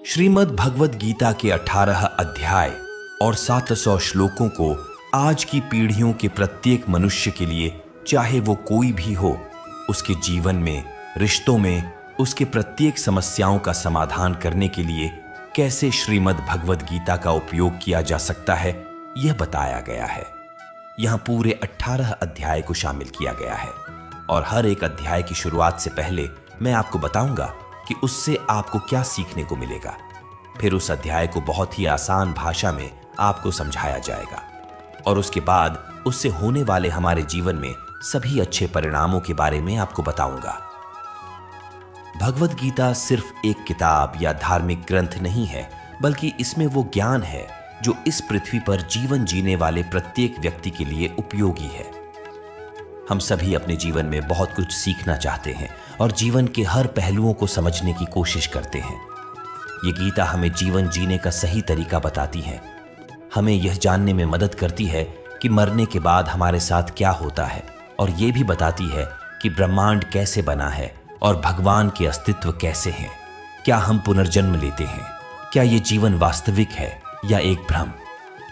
श्रीमद् भगवद गीता के 18 अध्याय और 700 श्लोकों को आज की पीढ़ियों के प्रत्येक मनुष्य के लिए, चाहे वो कोई भी हो, उसके जीवन में, रिश्तों में, उसके प्रत्येक समस्याओं का समाधान करने के लिए कैसे श्रीमद् भगवद गीता का उपयोग किया जा सकता है, यह बताया गया है। यहाँ पूरे 18 अध्याय को शामिल किया गया है और हर एक अध्याय की शुरुआत से पहले मैं आपको बताऊंगा कि उससे आपको क्या सीखने को मिलेगा। फिर उस अध्याय को बहुत ही आसान भाषा में आपको समझाया जाएगा और उसके बाद उससे होने वाले हमारे जीवन में सभी अच्छे परिणामों के बारे में आपको बताऊंगा। भगवद गीता सिर्फ एक किताब या धार्मिक ग्रंथ नहीं है, बल्कि इसमें वो ज्ञान है जो इस पृथ्वी पर जीवन जीने वाले प्रत्येक व्यक्ति के लिए उपयोगी है। हम सभी अपने जीवन में बहुत कुछ सीखना चाहते हैं और जीवन के हर पहलुओं को समझने की कोशिश करते हैं। ये गीता हमें जीवन जीने का सही तरीका बताती है। हमें यह जानने में मदद करती है कि मरने के बाद हमारे साथ क्या होता है और ये भी बताती है कि ब्रह्मांड कैसे बना है और भगवान के अस्तित्व कैसे हैं। क्या हम पुनर्जन्म लेते हैं? क्या ये जीवन वास्तविक है या एक भ्रम?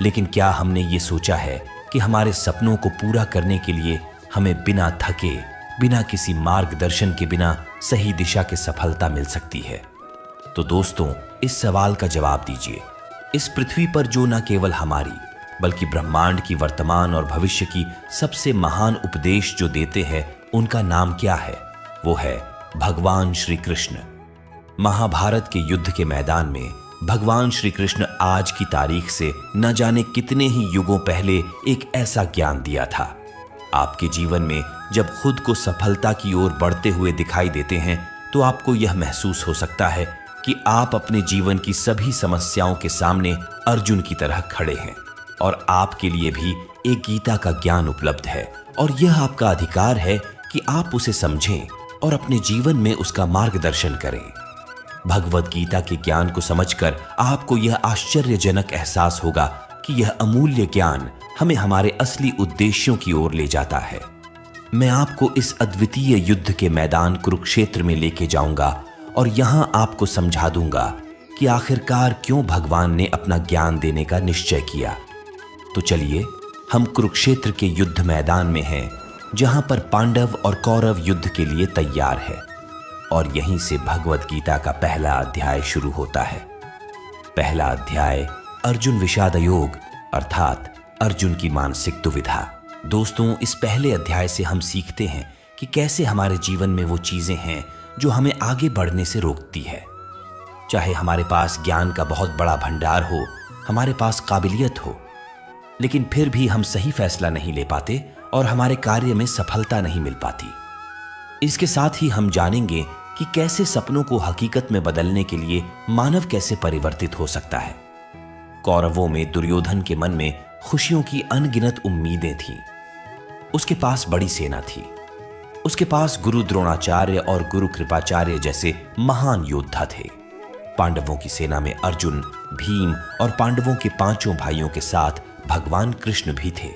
लेकिन क्या हमने ये सोचा है कि हमारे सपनों को पूरा करने के लिए हमें बिना थके, बिना किसी मार्गदर्शन के बिना सही दिशा की सफलता मिल सकती है? तो दोस्तों, इस सवाल का जवाब दीजिए। इस पृथ्वी पर जो न केवल हमारी बल्कि ब्रह्मांड की वर्तमान और भविष्य की सबसे महान उपदेश जो देते हैं, उनका नाम क्या है? वो है भगवान श्री कृष्ण। महाभारत के युद्ध के मैदान में भगवान श्री कृष्ण आज की तारीख से न जाने कितने ही युगों पहले एक ऐसा ज्ञान दिया था। आपके जीवन में जब खुद को सफलता की ओर बढ़ते हुए दिखाई देते हैं तो आपको यह महसूस हो सकता है कि आप अपने जीवन की सभी समस्याओं के सामने अर्जुन की तरह खड़े हैं और आपके लिए भी एक गीता का ज्ञान उपलब्ध है और यह आपका अधिकार है कि आप उसे समझें और अपने जीवन में उसका मार्गदर्शन करें। भगवद गीता के ज्ञान को समझकर आपको यह आश्चर्यजनक एहसास होगा कि यह अमूल्य ज्ञान हमें हमारे असली उद्देश्यों की ओर ले जाता है। मैं आपको इस अद्वितीय युद्ध के मैदान कुरुक्षेत्र में लेके जाऊंगा और यहां आपको समझा दूंगा कि आखिरकार क्यों भगवान ने अपना ज्ञान देने का निश्चय किया। तो चलिए, हम कुरुक्षेत्र के युद्ध मैदान में हैं, जहां पर पांडव और कौरव युद्ध के लिए तैयार है और यहीं से भगवद गीता का पहला अध्याय शुरू होता है। पहला अध्याय अर्जुन विषाद योग अर्थात अर्जुन की मानसिक दुविधा। दोस्तों, इस पहले अध्याय से हम सीखते हैं कि कैसे हमारे जीवन में वो चीजें हैं जो हमें आगे बढ़ने से रोकती है। चाहे हमारे पास ज्ञान का बहुत बड़ा भंडार हो, हमारे पास काबिलियत हो, लेकिन फिर भी हम सही फैसला नहीं ले पाते और हमारे कार्य में सफलता नहीं मिल पाती। इसके साथ ही हम जानेंगे कि कैसे सपनों को हकीकत में बदलने के लिए मानव कैसे परिवर्तित हो सकता है। कौरवों में दुर्योधन के मन में खुशियों की अनगिनत उम्मीदें थीं। उसके पास बड़ी सेना थी। उसके पास गुरु द्रोणाचार्य और गुरु कृपाचार्य जैसे महान योद्धा थे। पांडवों की सेना में अर्जुन, भीम और पांडवों के 5 भाइयों के साथ भगवान कृष्ण भी थे।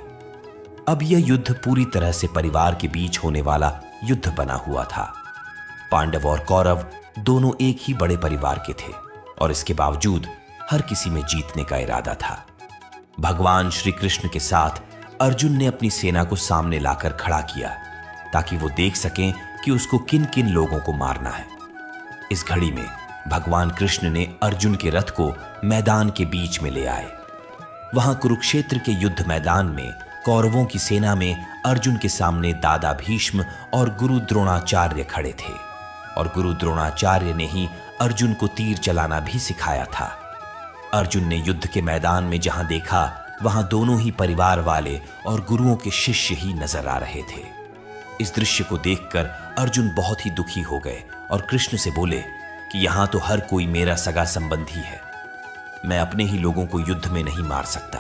अब यह युद्ध पूरी तरह से परिवार के बीच होने वाला युद्ध बना हुआ था। पांडव और कौरव दोनों एक ही बड़े परिवार के थे और इसके बावजूद हर किसी में जीतने का इरादा था। भगवान श्री कृष्ण के साथ अर्जुन ने अपनी सेना को सामने लाकर खड़ा किया ताकि वो देख सकें कि उसको किन किन लोगों को मारना है। इस घड़ी में भगवान कृष्ण ने अर्जुन के रथ को मैदान के बीच में ले आए। वहां कुरुक्षेत्र के युद्ध मैदान में कौरवों की सेना में अर्जुन के सामने दादा भीष्म और गुरु द्रोणाचार्य खड़े थे और गुरु द्रोणाचार्य ने ही अर्जुन को तीर चलाना भी सिखाया था। अर्जुन ने युद्ध के मैदान में जहां देखा, वहां दोनों ही परिवार वाले और गुरुओं के शिष्य ही नजर आ रहे थे। इस दृश्य को देखकर अर्जुन बहुत ही दुखी हो गए और कृष्ण से बोले कि यहां तो हर कोई मेरा सगा संबंधी है। मैं अपने ही लोगों को युद्ध में नहीं मार सकता।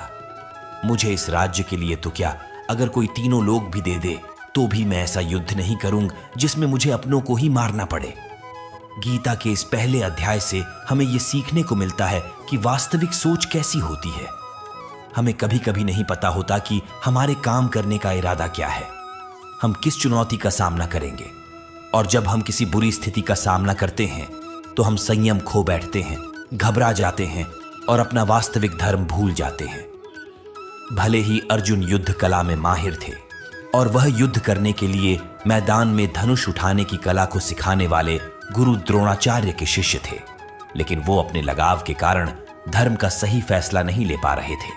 मुझे इस राज्य के लिए तो क्या, अगर कोई 3 लोग भी दे दे तो भी मैं ऐसा युद्ध नहीं करूंगा जिसमें मुझे अपनों को ही मारना पड़े। गीता के इस पहले अध्याय से हमें यह सीखने को मिलता है कि वास्तविक सोच कैसी होती है। हमें कभी कभी नहीं पता होता कि हमारे काम करने का इरादा क्या है, हम किस चुनौती का सामना करेंगे। और जब हम किसी बुरी स्थिति का सामना करते हैं तो हम संयम खो बैठते हैं घबरा जाते हैं और अपना वास्तविक धर्म भूल जाते हैं। भले ही अर्जुन युद्ध कला में माहिर थे और वह युद्ध करने के लिए मैदान में धनुष उठाने की कला को सिखाने वाले गुरु द्रोणाचार्य के शिष्य थे, लेकिन वो अपने लगाव के कारण धर्म का सही फैसला नहीं ले पा रहे थे।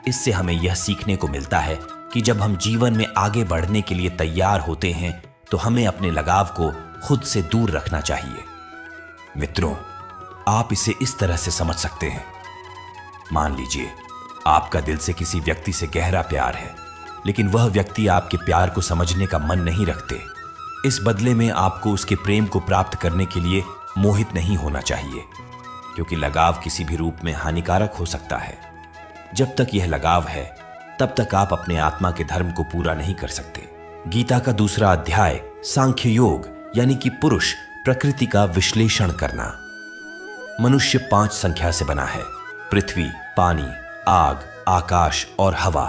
इससे हमें यह सीखने को मिलता है कि जब हम जीवन में आगे बढ़ने के लिए तैयार होते हैं तो हमें अपने लगाव को खुद से दूर रखना चाहिए। मित्रों, आप इसे इस तरह से समझ सकते हैं। मान लीजिए आपका दिल से किसी व्यक्ति से गहरा प्यार है, लेकिन वह व्यक्ति आपके प्यार को समझने का मन नहीं रखते। इस बदले में आपको उसके प्रेम को प्राप्त करने के लिए मोहित नहीं होना चाहिए, क्योंकि लगाव किसी भी रूप में हानिकारक हो सकता है। जब तक यह लगाव है तब तक आप अपने आत्मा के धर्म को पूरा नहीं कर सकते। गीता का दूसरा अध्याय सांख्य योग यानी कि पुरुष प्रकृति का विश्लेषण करना। मनुष्य 5 संख्या से बना है: पृथ्वी, पानी, आग, आकाश और हवा।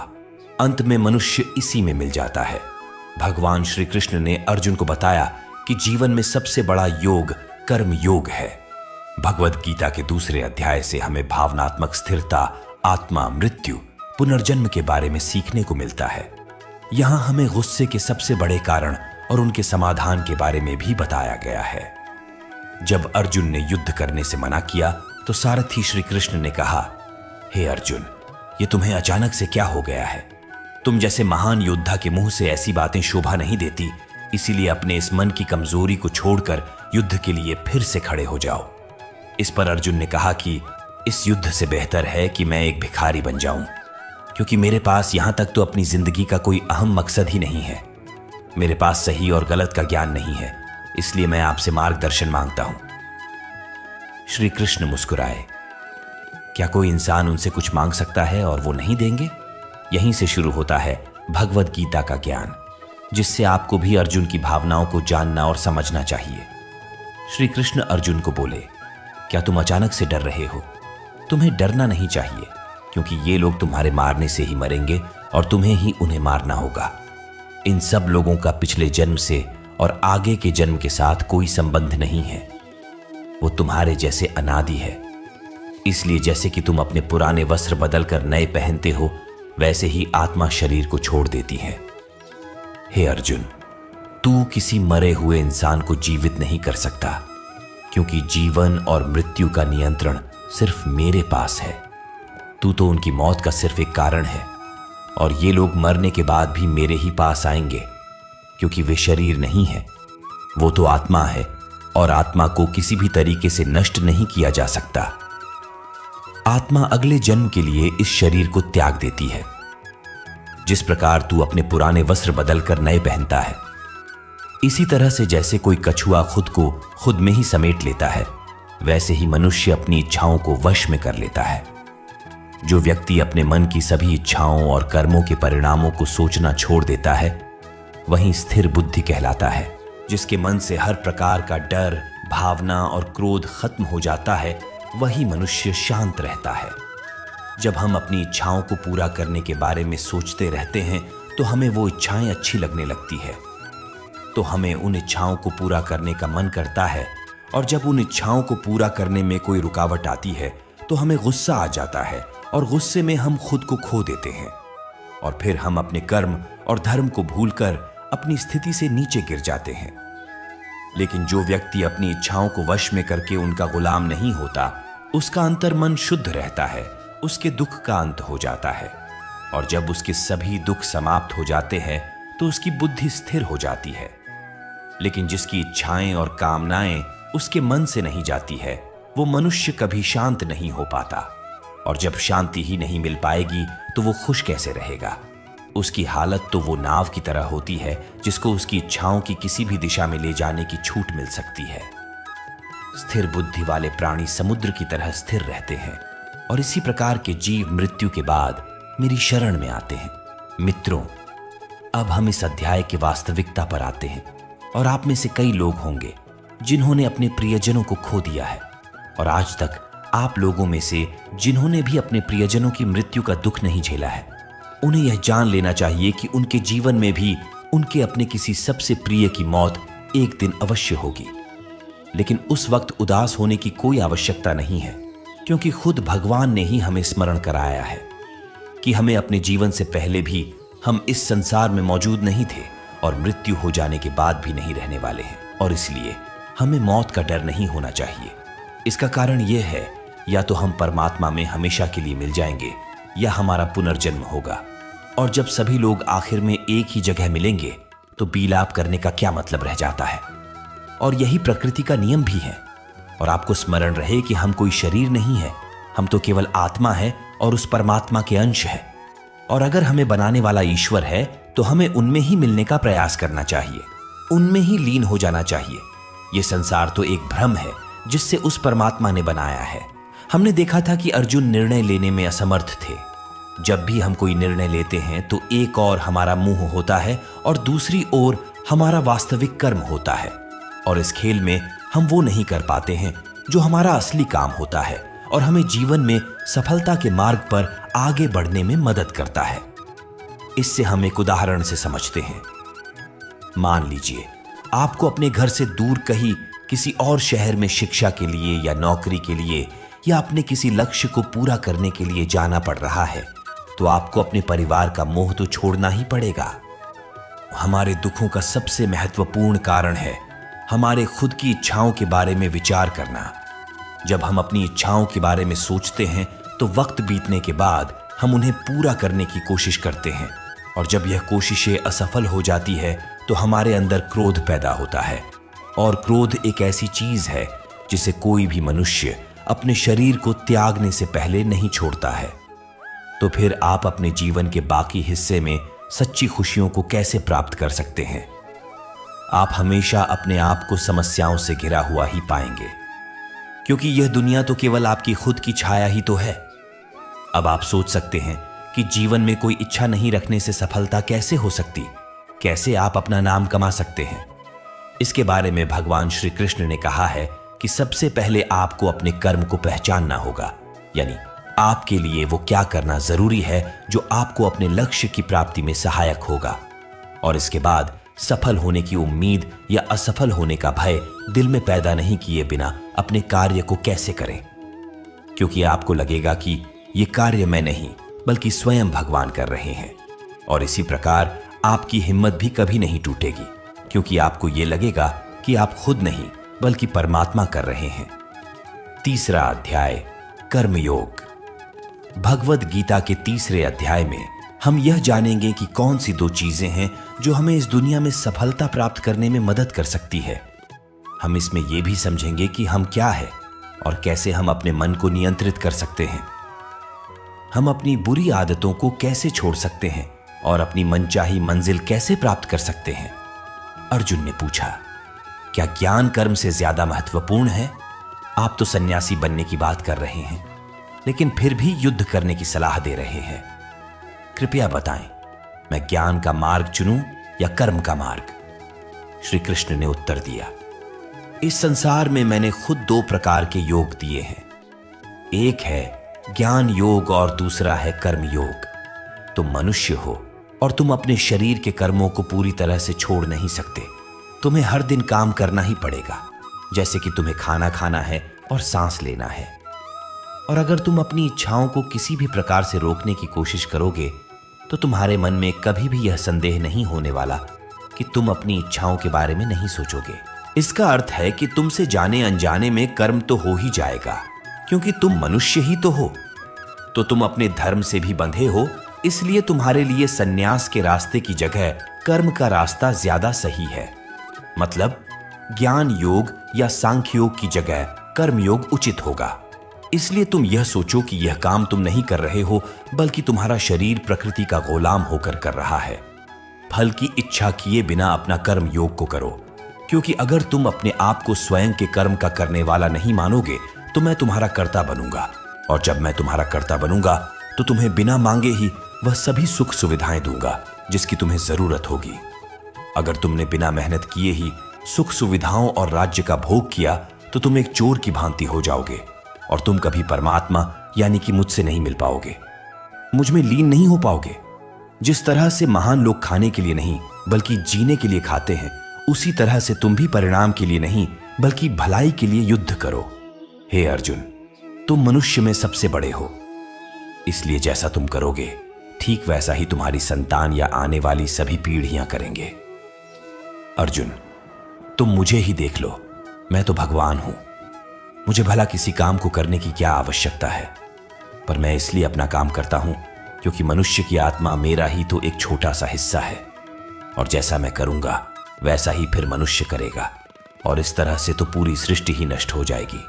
अंत में मनुष्य इसी में मिल जाता है। भगवान श्री कृष्ण ने अर्जुन को बताया कि जीवन में सबसे बड़ा योग कर्म योग है। भगवद गीता के दूसरे अध्याय से हमें भावनात्मक स्थिरता, आत्मा, मृत्यु, पुनर्जन्म के बारे में सीखने को मिलता है। यहां हमें गुस्से के सबसे बड़े कारण और उनके समाधान के बारे में भी बताया गया है। जब अर्जुन ने युद्ध करने से मना किया तो सारथी श्री कृष्ण ने कहा, हे अर्जुन, ये तुम्हें अचानक से क्या हो गया है? तुम जैसे महान योद्धा के मुंह से ऐसी बातें शोभा नहीं देती, इसीलिए अपने इस मन की कमजोरी को छोड़कर युद्ध के लिए फिर से खड़े हो जाओ। इस पर अर्जुन ने कहा कि इस युद्ध से बेहतर है कि मैं एक भिखारी बन जाऊं, क्योंकि मेरे पास यहां तक तो अपनी जिंदगी का कोई अहम मकसद ही नहीं है। मेरे पास सही और गलत का ज्ञान नहीं है, इसलिए मैं आपसे मार्गदर्शन मांगता हूं। श्री कृष्ण मुस्कुराए। क्या कोई इंसान उनसे कुछ मांग सकता है और वो नहीं देंगे? यहीं से शुरू होता है भगवद गीता का ज्ञान, जिससे आपको भी अर्जुन की भावनाओं को जानना और समझना चाहिए। श्री कृष्ण अर्जुन को बोले, क्या तुम अचानक से डर रहे हो? तुम्हें डरना नहीं चाहिए, क्योंकि ये लोग तुम्हारे मारने से ही मरेंगे और तुम्हें ही उन्हें मारना होगा। इन सब लोगों का पिछले जन्म से और आगे के जन्म के साथ कोई संबंध नहीं है। वो तुम्हारे जैसे अनादि है। इसलिए जैसे कि तुम अपने पुराने वस्त्र बदलकर नए पहनते हो, वैसे ही आत्मा शरीर को छोड़ देती है। हे अर्जुन, तू किसी मरे हुए इंसान को जीवित नहीं कर सकता, क्योंकि जीवन और मृत्यु का नियंत्रण सिर्फ मेरे पास है। तू तो उनकी मौत का सिर्फ एक कारण है, और ये लोग मरने के बाद भी मेरे ही पास आएंगे, क्योंकि वे शरीर नहीं है, वो तो आत्मा है, और आत्मा को किसी भी तरीके से नष्ट नहीं किया जा सकता। आत्मा अगले जन्म के लिए इस शरीर को त्याग देती है। जिस प्रकार तू अपने पुराने वस्त्र बदलकर नए पहनता है, इसी तरह से जैसे कोई कछुआ खुद को खुद में ही समेट लेता है, वैसे ही मनुष्य अपनी इच्छाओं को वश में कर लेता है। जो व्यक्ति अपने मन की सभी इच्छाओं और कर्मों के परिणामों को सोचना छोड़ देता है, वही स्थिर बुद्धि कहलाता है। जिसके मन से हर प्रकार का डर, भावना और क्रोध खत्म हो जाता है, वही मनुष्य शांत रहता है। जब हम अपनी इच्छाओं को पूरा करने के बारे में सोचते रहते हैं तो हमें वो इच्छाएं अच्छी लगने लगती है, तो हमें उन इच्छाओं को पूरा करने का मन करता है, और जब उन इच्छाओं को पूरा करने में कोई रुकावट आती है तो हमें गुस्सा आ जाता है, और गुस्से में हम खुद को खो देते हैं, और फिर हम अपने कर्म और धर्म को भूलकर अपनी स्थिति से नीचे गिर जाते हैं। लेकिन जो व्यक्ति अपनी इच्छाओं को वश में करके उनका गुलाम नहीं होता, उसका अंतर्मन शुद्ध रहता है, उसके दुख का अंत हो जाता है, और जब उसके सभी दुख समाप्त हो जाते हैं तो उसकी बुद्धि स्थिर हो जाती है। लेकिन जिसकी इच्छाएं और कामनाएं उसके मन से नहीं जाती है, वो मनुष्य कभी शांत नहीं हो पाता, और जब शांति ही नहीं मिल पाएगी तो वो खुश कैसे रहेगा? उसकी हालत तो वो नाव की तरह होती है जिसको उसकी इच्छाओं की किसी भी दिशा में ले जाने की छूट मिल सकती है। स्थिर बुद्धि वाले प्राणी समुद्र की तरह स्थिर रहते हैं, और इसी प्रकार के जीव मृत्यु के बाद मेरी शरण में आते हैं। मित्रों, अब हम इस अध्याय की वास्तविकता पर आते हैं, और आप में से कई लोग होंगे जिन्होंने अपने प्रियजनों को खो दिया है, और आज तक आप लोगों में से जिन्होंने भी अपने प्रियजनों की मृत्यु का दुख नहीं झेला है, उन्हें यह जान लेना चाहिए कि उनके जीवन में भी उनके अपने किसी सबसे प्रिय की मौत एक दिन अवश्य होगी। लेकिन उस वक्त उदास होने की कोई आवश्यकता नहीं है, क्योंकि खुद भगवान ने ही हमें स्मरण कराया है कि हमें अपने जीवन से पहले भी हम इस संसार में मौजूद नहीं थे और मृत्यु हो जाने के बाद भी नहीं रहने वाले हैं, और इसलिए हमें मौत का डर नहीं होना चाहिए। इसका कारण यह है, या तो हम परमात्मा में हमेशा के लिए मिल जाएंगे या हमारा पुनर्जन्म होगा। और जब सभी लोग आखिर में एक ही जगह मिलेंगे तो बिलाप करने का क्या मतलब रह जाता है। और यही प्रकृति का नियम भी है। और आपको स्मरण रहे कि हम कोई शरीर नहीं है, हम तो केवल आत्मा है और उस परमात्मा के अंश है। और अगर हमें बनाने वाला ईश्वर है तो हमें उनमें ही मिलने का प्रयास करना चाहिए, उनमें ही लीन हो जाना चाहिए। यह संसार तो एक भ्रम है जिससे उस परमात्मा ने बनाया है। हमने देखा था कि अर्जुन निर्णय लेने में असमर्थ थे। जब भी हम कोई निर्णय लेते हैं तो एक ओर हमारा मुंह होता है और दूसरी ओर हमारा वास्तविक कर्म होता है, और इस खेल में हम वो नहीं कर पाते हैं जो हमारा असली काम होता है और हमें जीवन में सफलता के मार्ग पर आगे बढ़ने में मदद करता है। इससे हम एक उदाहरण से समझते हैं। मान लीजिए आपको अपने घर से दूर कहीं किसी और शहर में शिक्षा के लिए या नौकरी के लिए या अपने किसी लक्ष्य को पूरा करने के लिए जाना पड़ रहा है, तो आपको अपने परिवार का मोह तो छोड़ना ही पड़ेगा। हमारे दुखों का सबसे महत्वपूर्ण कारण है हमारे खुद की इच्छाओं के बारे में विचार करना। जब हम अपनी इच्छाओं के बारे में सोचते हैं तो वक्त बीतने के बाद हम उन्हें पूरा करने की कोशिश करते हैं, और जब यह कोशिशें असफल हो जाती है तो हमारे अंदर क्रोध पैदा होता है। और क्रोध एक ऐसी चीज है जिसे कोई भी मनुष्य अपने शरीर को त्यागने से पहले नहीं छोड़ता है। तो फिर आप अपने जीवन के बाकी हिस्से में सच्ची खुशियों को कैसे प्राप्त कर सकते हैं? आप हमेशा अपने आप को समस्याओं से घिरा हुआ ही पाएंगे, क्योंकि यह दुनिया तो केवल आपकी खुद की छाया ही तो है। अब आप सोच सकते हैं कि जीवन में कोई इच्छा नहीं रखने से सफलता कैसे हो सकती, कैसे आप अपना नाम कमा सकते हैं। इसके बारे में भगवान श्री कृष्ण ने कहा है कि सबसे पहले आपको अपने कर्म को पहचानना होगा, यानी आपके लिए वो क्या करना जरूरी है जो आपको अपने लक्ष्य की प्राप्ति में सहायक होगा। और इसके बाद सफल होने की उम्मीद या असफल होने का भय दिल में पैदा नहीं किए बिना अपने कार्य को कैसे करें, क्योंकि आपको लगेगा कि ये कार्य मैं नहीं बल्कि स्वयं भगवान कर रहे हैं। और इसी प्रकार आपकी हिम्मत भी कभी नहीं टूटेगी, क्योंकि आपको ये लगेगा कि आप खुद नहीं बल्कि परमात्मा कर रहे हैं। तीसरा अध्याय, कर्मयोग। भगवद गीता के तीसरे अध्याय में हम यह जानेंगे कि कौन सी दो चीजें हैं जो हमें इस दुनिया में सफलता प्राप्त करने में मदद कर सकती है। हम इसमें यह भी समझेंगे कि हम क्या है और कैसे हम अपने मन को नियंत्रित कर सकते हैं। हम अपनी बुरी आदतों को कैसे छोड़ सकते हैं और अपनी मनचाही मंजिल कैसे प्राप्त कर सकते हैं। अर्जुन ने पूछा, क्या ज्ञान कर्म से ज्यादा महत्वपूर्ण है? आप तो सन्यासी बनने की बात कर रहे हैं, लेकिन फिर भी युद्ध करने की सलाह दे रहे हैं। कृपया बताएं, मैं ज्ञान का मार्ग चुनूं या कर्म का मार्ग? श्री कृष्ण ने उत्तर दिया, इस संसार में मैंने खुद दो प्रकार के योग दिए हैं। एक है ज्ञान योग और दूसरा है कर्म योग। तुम मनुष्य हो और तुम अपने शरीर के कर्मों को पूरी तरह से छोड़ नहीं सकते। तुम्हें हर दिन काम करना ही पड़ेगा, जैसे कि तुम्हें खाना खाना है और सांस लेना है। और अगर तुम अपनी इच्छाओं को किसी भी प्रकार से रोकने की कोशिश करोगे तो तुम्हारे मन में कभी भी यह संदेह नहीं होने वाला कि तुम अपनी इच्छाओं के बारे में नहीं सोचोगे। इसका अर्थ है कि तुमसे जाने अनजाने में कर्म तो हो ही जाएगा, क्योंकि तुम मनुष्य ही तो हो। तो तुम अपने धर्म से भी बंधे हो, इसलिए तुम्हारे लिए सन्यास के रास्ते की जगह कर्म का रास्ता ज्यादा सही है। मतलब ज्ञान योग या सांख्य योग की जगह कर्म योग उचित होगा। इसलिए तुम यह सोचो कि यह काम तुम नहीं कर रहे हो, बल्कि तुम्हारा शरीर प्रकृति का गुलाम होकर कर रहा है। फल की इच्छा किए बिना अपना कर्म योग को करो, क्योंकि अगर तुम अपने आप को स्वयं के कर्म का करने वाला नहीं मानोगे तो मैं तुम्हारा कर्ता बनूंगा, और जब मैं तुम्हारा कर्ता बनूंगा तो तुम्हें बिना मांगे ही वह सभी सुख सुविधाएं दूंगा जिसकी तुम्हें जरूरत होगी। अगर तुमने बिना मेहनत किए ही सुख सुविधाओं और राज्य का भोग किया तो तुम एक चोर की भांति हो जाओगे और तुम कभी परमात्मा यानी कि मुझसे नहीं मिल पाओगे, मुझ में लीन नहीं हो पाओगे। जिस तरह से महान लोग खाने के लिए नहीं बल्कि जीने के लिए खाते हैं, उसी तरह से तुम भी परिणाम के लिए नहीं बल्कि भलाई के लिए युद्ध करो। हे अर्जुन, तुम मनुष्य में सबसे बड़े हो, इसलिए जैसा तुम करोगे ठीक वैसा ही तुम्हारी संतान या आने वाली सभी पीढ़ियां करेंगे। अर्जुन, तुम मुझे ही देख लो, मैं तो भगवान हूं। मुझे भला किसी काम को करने की क्या आवश्यकता है, पर मैं इसलिए अपना काम करता हूं क्योंकि मनुष्य की आत्मा मेरा ही तो एक छोटा सा हिस्सा है, और जैसा मैं करूंगा वैसा ही फिर मनुष्य करेगा, और इस तरह से तो पूरी सृष्टि ही नष्ट हो जाएगी।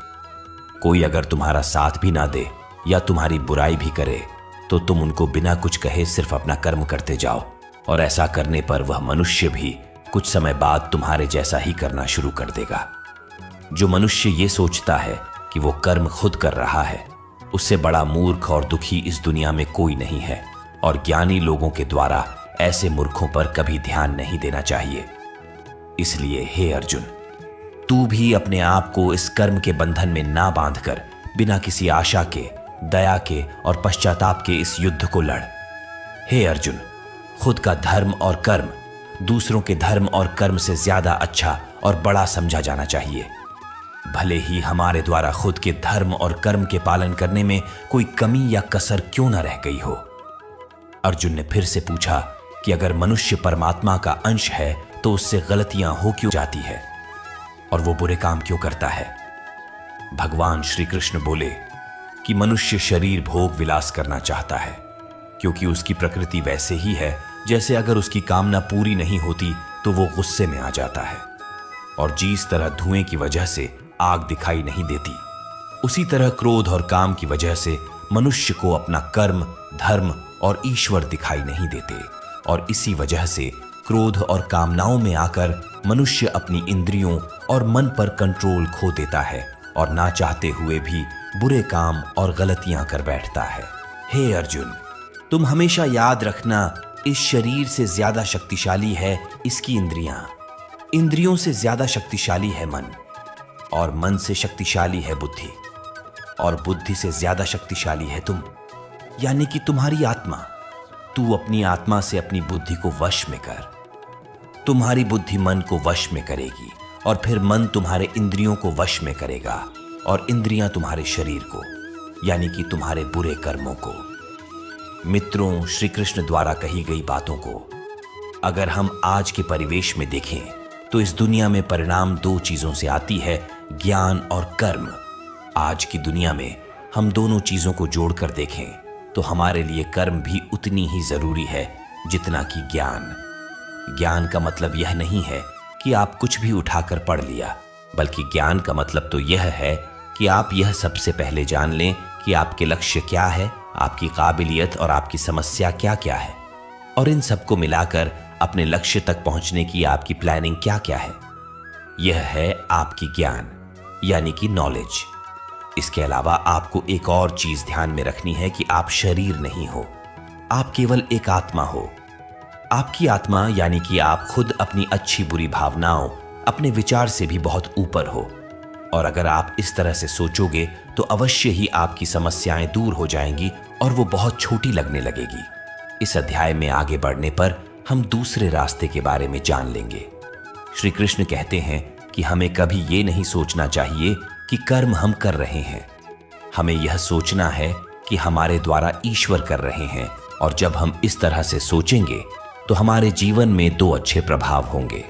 कोई अगर तुम्हारा साथ भी ना दे या तुम्हारी बुराई भी करे तो तुम उनको बिना कुछ कहे सिर्फ अपना कर्म करते जाओ, और ऐसा करने पर वह मनुष्य भी कुछ समय बाद तुम्हारे जैसा ही करना शुरू कर देगा। जो मनुष्य ये सोचता है कि वो कर्म खुद कर रहा है, उससे बड़ा मूर्ख और दुखी इस दुनिया में कोई नहीं है, और ज्ञानी लोगों के द्वारा ऐसे मूर्खों पर कभी ध्यान नहीं देना चाहिए। इसलिए हे अर्जुन, तू भी अपने आप को इस कर्म के बंधन में ना बांधकर बिना किसी आशा के, दया के और पश्चाताप के इस युद्ध को लड़। हे अर्जुन, खुद का धर्म और कर्म दूसरों के धर्म और कर्म से ज्यादा अच्छा और बड़ा समझा जाना चाहिए, भले ही हमारे द्वारा खुद के धर्म और कर्म के पालन करने में कोई कमी या कसर क्यों न रह गई हो। अर्जुन ने फिर से पूछा कि अगर मनुष्य परमात्मा का अंश है तो उससे गलतियां हो क्यों जाती है और वो बुरे काम क्यों करता है। भगवान श्री कृष्ण बोले कि मनुष्य शरीर भोग विलास करना चाहता है क्योंकि उसकी प्रकृति वैसे ही है जैसे अगर उसकी कामना पूरी नहीं होती तो वो गुस्से में आ जाता है, और जिस तरह धुएं की वजह से आग दिखाई नहीं देती, उसी तरह क्रोध और काम की वजह से मनुष्य को अपना कर्म, धर्म और ईश्वर दिखाई नहीं देते, और इसी वजह से क्रोध और कामनाओं में आकर मनुष्य अपनी इंद्रियों और मन पर कंट्रोल खो देता है और ना चाहते हुए भी बुरे काम और गलतियां कर बैठता है। हे अर्जुन, तुम हमेशा याद रखना, इस शरीर से ज्यादा शक्तिशाली है इसकी इंद्रियां, इंद्रियों से ज्यादा शक्तिशाली है मन, और मन से शक्तिशाली है बुद्धि, और बुद्धि से ज्यादा शक्तिशाली है तुम, यानी कि तुम्हारी आत्मा। तू अपनी आत्मा से अपनी बुद्धि को वश में कर। तुम्हारी बुद्धि मन को वश में करेगी, और फिर मन तुम्हारे इंद्रियों को वश में करेगा, और इंद्रियां तुम्हारे शरीर को, यानी कि तुम्हारे बुरे कर्मों को। मित्रों, श्री कृष्ण द्वारा कही गई बातों को अगर हम आज के परिवेश में देखें तो इस दुनिया में परिणाम दो चीजों से आती है, ज्ञान और कर्म। आज की दुनिया में हम दोनों चीजों को जोड़कर देखें तो हमारे लिए कर्म भी उतनी ही जरूरी है जितना कि ज्ञान। ज्ञान का मतलब यह नहीं है कि आप कुछ भी उठाकर पढ़ लिया, बल्कि ज्ञान का मतलब तो यह है कि आप यह सबसे पहले जान लें कि आपके लक्ष्य क्या है, आपकी काबिलियत और आपकी समस्या क्या क्या है, और इन सबको मिलाकर अपने लक्ष्य तक पहुंचने की आपकी प्लानिंग क्या क्या है। यह है आपकी ज्ञान, यानी कि नॉलेज। इसके अलावा आपको एक और चीज ध्यान में रखनी है कि आप शरीर नहीं हो, आप केवल एक आत्मा हो। आपकी आत्मा यानी कि आप खुद अपनी अच्छी बुरी भावनाओं, अपने विचार से भी बहुत ऊपर हो, और अगर आप इस तरह से सोचोगे तो अवश्य ही आपकी समस्याएं दूर हो जाएंगी और वो बहुत छोटी लगने लगेगी। इस अध्याय में आगे बढ़ने पर हम दूसरे रास्ते के बारे में जान लेंगे। श्री कृष्ण कहते हैं कि हमें कभी ये नहीं सोचना चाहिए कि कर्म हम कर रहे हैं, हमें यह सोचना है कि हमारे द्वारा ईश्वर कर रहे हैं, और जब हम इस तरह से सोचेंगे तो हमारे जीवन में दो अच्छे प्रभाव होंगे।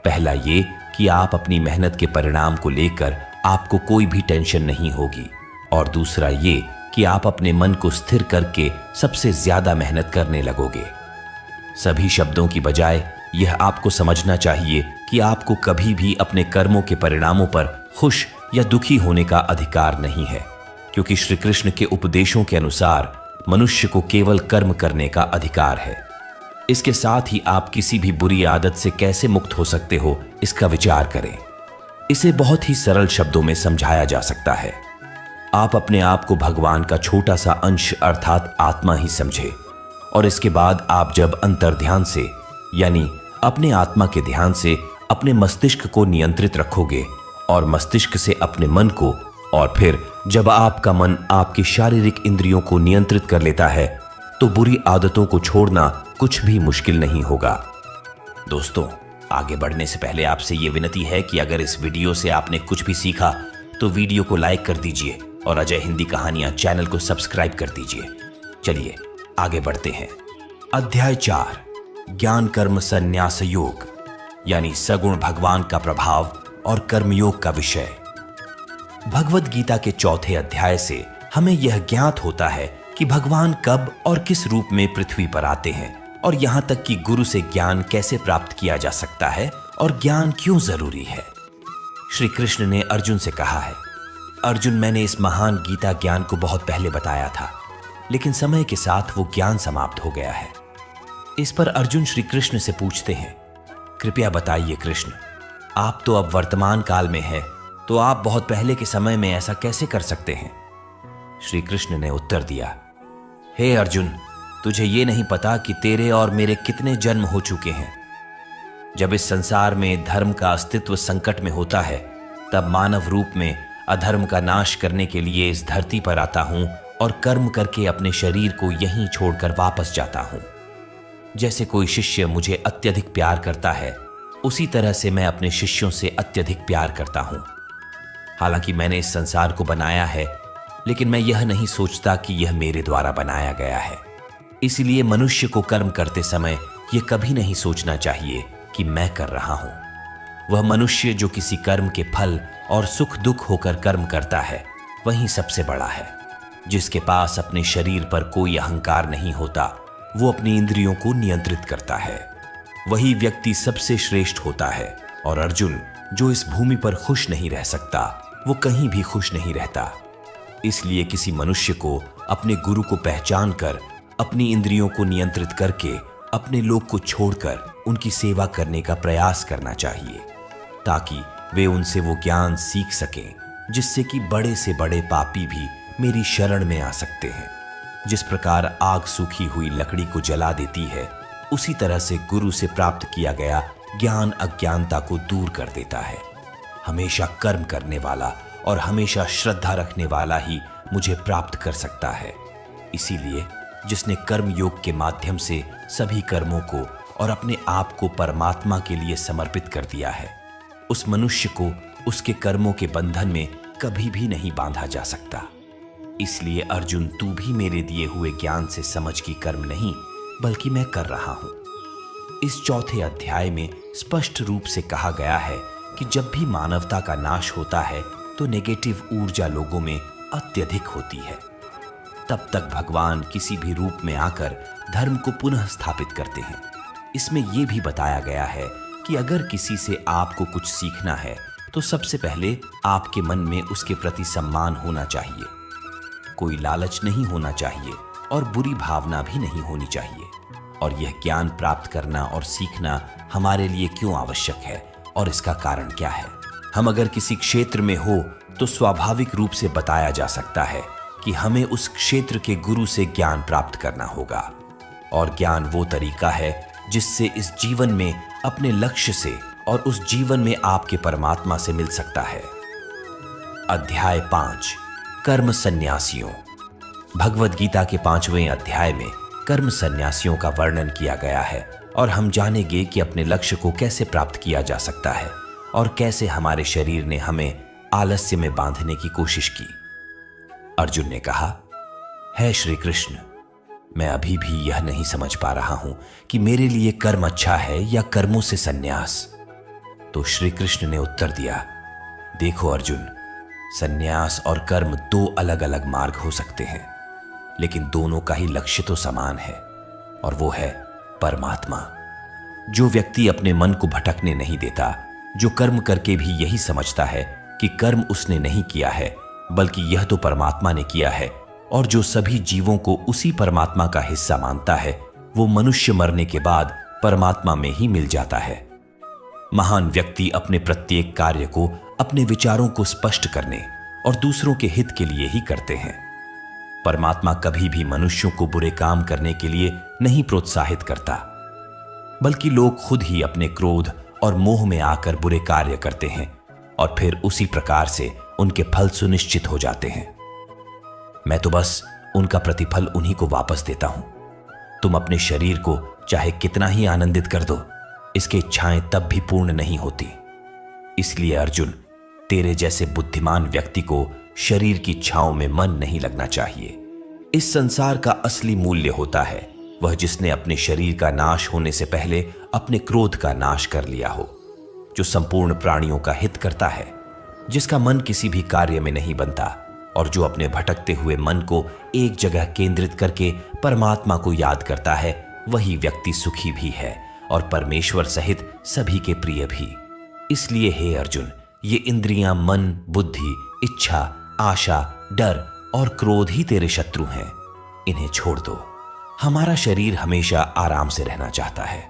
पहला ये कि आप अपनी मेहनत के परिणाम को लेकर आपको कोई भी टेंशन नहीं होगी, और दूसरा ये कि आप अपने मन को स्थिर करके सबसे ज्यादा मेहनत करने लगोगे। सभी शब्दों की बजाय यह आपको समझना चाहिए कि आपको कभी भी अपने कर्मों के परिणामों पर खुश या दुखी होने का अधिकार नहीं है, क्योंकि श्री कृष्ण के उपदेशों के अनुसार मनुष्य को केवल कर्म करने का अधिकार है। इसके साथ ही आप किसी भी बुरी आदत से कैसे मुक्त हो सकते हो, इसका विचार करें। इसे बहुत ही सरल शब्दों में समझाया जा सकता है। आप अपने आप को भगवान का छोटा सा अंश अर्थात आत्मा ही समझे, और इसके बाद आप जब अंतर्ध्यान से यानी अपने आत्मा के ध्यान से अपने मस्तिष्क को नियंत्रित रखोगे और मस्तिष्क से अपने मन को, और फिर जब आपका मन आपकी शारीरिक इंद्रियों को नियंत्रित कर लेता है तो बुरी आदतों को छोड़ना कुछ भी मुश्किल नहीं होगा। दोस्तों, आगे बढ़ने से पहले आपसे ये विनती है कि अगर इस वीडियो से आपने कुछ भी सीखा तो वीडियो को लाइक कर दीजिए और अजय हिंदी कहानियां चैनल को सब्सक्राइब कर दीजिए। चलिए आगे बढ़ते हैं। अध्याय 4, ज्ञान कर्म संन्यास योग, यानी सगुण भगवान का प्रभाव और कर्मयोग का विषय। भगवद गीता के चौथे अध्याय से हमें यह ज्ञात होता है कि भगवान कब और किस रूप में पृथ्वी पर आते हैं, और यहां तक कि गुरु से ज्ञान कैसे प्राप्त किया जा सकता है और ज्ञान क्यों जरूरी है। श्री कृष्ण ने अर्जुन से कहा है, अर्जुन, मैंने इस महान गीता ज्ञान को बहुत पहले बताया था, लेकिन समय के साथ वो ज्ञान समाप्त हो गया है। इस पर अर्जुन श्री कृष्ण से पूछते हैं, कृपया बताइए कृष्ण, आप तो अब वर्तमान काल में हैं, तो आप बहुत पहले के समय में ऐसा कैसे कर सकते हैं। श्री कृष्ण ने उत्तर दिया, हे अर्जुन, तुझे ये नहीं पता कि तेरे और मेरे कितने जन्म हो चुके हैं। जब इस संसार में धर्म का अस्तित्व संकट में होता है, तब मानव रूप में अधर्म का नाश करने के लिए इस धरती पर आता हूं और कर्म करके अपने शरीर को यहीं छोड़कर वापस जाता हूं। जैसे कोई शिष्य मुझे अत्यधिक प्यार करता है, उसी तरह से मैं अपने शिष्यों से अत्यधिक प्यार करता हूं। हालांकि मैंने इस संसार को बनाया है, लेकिन मैं यह नहीं सोचता कि यह मेरे द्वारा बनाया गया है। इसलिए मनुष्य को कर्म करते समय यह कभी नहीं सोचना चाहिए कि मैं कर रहा हूं। वह मनुष्य जो किसी कर्म के फल और सुख दुख होकर कर्म करता है, वही सबसे बड़ा है। जिसके पास अपने शरीर पर कोई अहंकार नहीं होता, वो अपनी इंद्रियों को नियंत्रित करता है, वही व्यक्ति सबसे श्रेष्ठ होता है। और अर्जुन, जो इस भूमि पर खुश नहीं रह सकता, वो कहीं भी खुश नहीं रहता। इसलिए किसी मनुष्य को अपने गुरु को पहचान कर, अपनी इंद्रियों को नियंत्रित करके, अपने लोक को छोड़कर उनकी सेवा करने का प्रयास करना चाहिए, ताकि वे उनसे वो ज्ञान सीख सकें जिससे कि बड़े से बड़े पापी भी मेरी शरण में आ सकते हैं। जिस प्रकार आग सूखी हुई लकड़ी को जला देती है, उसी तरह से गुरु से प्राप्त किया गया ज्ञान अज्ञानता को दूर कर देता है। हमेशा कर्म करने वाला और हमेशा श्रद्धा रखने वाला ही मुझे प्राप्त कर सकता है। इसीलिए जिसने कर्म योग के माध्यम से सभी कर्मों को और अपने आप को परमात्मा के लिए समर्पित कर दिया है, उस मनुष्य को उसके कर्मों के बंधन में कभी भी नहीं बांधा जा सकता। इसलिए अर्जुन, तू भी मेरे दिए हुए ज्ञान से समझ कि कर्म नहीं, बल्कि मैं कर रहा हूं। इस चौथे अध्याय में स्पष्ट रूप से कहा गया है कि जब भी मानवता का नाश होता है, तो नेगेटिव ऊर्जा लोगों में अत्यधिक होती है। तब तक भगवान किसी भी रूप में आकर धर्म को पुनः स्थापित करते हैं। इसमें यह भी बताया गया है कि अगर किसी से आपको कुछ सीखना है, तो सबसे पहले आपके मन में उसके प्रति सम्मान होना चाहिए, कोई लालच नहीं होना चाहिए और बुरी भावना भी नहीं होनी चाहिए। और यह ज्ञान प्राप्त करना और सीखना हमारे लिए क्यों आवश्यक है और इसका कारण क्या है। हम अगर किसी क्षेत्र में हो, तो स्वाभाविक रूप से बताया जा सकता है कि हमें उस क्षेत्र के गुरु से ज्ञान प्राप्त करना होगा। और ज्ञान वो तरीका है जिससे इस जीवन में अपने लक्ष्य से और उस जीवन में आपके परमात्मा से मिल सकता है। अध्याय 5, कर्म सन्यासियों। भगवद गीता के 5वें अध्याय में कर्म सन्यासियों का वर्णन किया गया है, और हम जानेंगे कि अपने लक्ष्य को कैसे प्राप्त किया जा सकता है और कैसे हमारे शरीर ने हमें आलस्य में बांधने की कोशिश की। अर्जुन ने कहा, है श्री कृष्ण, मैं अभी भी यह नहीं समझ पा रहा हूं कि मेरे लिए कर्म अच्छा है या कर्मों से सन्यास। तो श्री कृष्ण ने उत्तर दिया, देखो अर्जुन, सन्यास और कर्म दो अलग अलग मार्ग हो सकते हैं, लेकिन दोनों का ही लक्ष्य तो समान है, और वो है परमात्मा। जो व्यक्ति अपने मन को भटकने नहीं देता, जो कर्म करके भी यही समझता है कि कर्म उसने नहीं किया है, बल्कि यह तो परमात्मा ने किया है, और जो सभी जीवों को उसी परमात्मा का हिस्सा मानता है, वो मनुष्य मरने के बाद परमात्मा में ही मिल जाता है। महान व्यक्ति अपने प्रत्येक कार्य को अपने विचारों को स्पष्ट करने और दूसरों के हित के लिए ही करते हैं। परमात्मा कभी भी मनुष्यों को बुरे काम करने के लिए नहीं प्रोत्साहित करता, बल्कि लोग खुद ही अपने क्रोध और मोह में आकर बुरे कार्य करते हैं और फिर उसी प्रकार से उनके फल सुनिश्चित हो जाते हैं। मैं तो बस उनका प्रतिफल उन्हीं को वापस देता हूं। तुम अपने शरीर को चाहे कितना ही आनंदित कर दो, इसकी इच्छाएं तब भी पूर्ण नहीं होती। इसलिए अर्जुन, तेरे जैसे बुद्धिमान व्यक्ति को शरीर की इच्छाओं में मन नहीं लगना चाहिए। इस संसार का असली मूल्य होता है वह जिसने अपने शरीर का नाश होने से पहले अपने क्रोध का नाश कर लिया हो, जो संपूर्ण प्राणियों का हित करता है, जिसका मन किसी भी कार्य में नहीं बनता और जो अपने भटकते हुए मन को एक जगह केंद्रित करके परमात्मा को याद करता है, वही व्यक्ति सुखी भी है और परमेश्वर सहित सभी के प्रिय भी। इसलिए हे अर्जुन, ये इंद्रियां, मन, बुद्धि, इच्छा, आशा, डर और क्रोध ही तेरे शत्रु हैं। इन्हें छोड़ दो। हमारा शरीर हमेशा आराम से रहना चाहता है,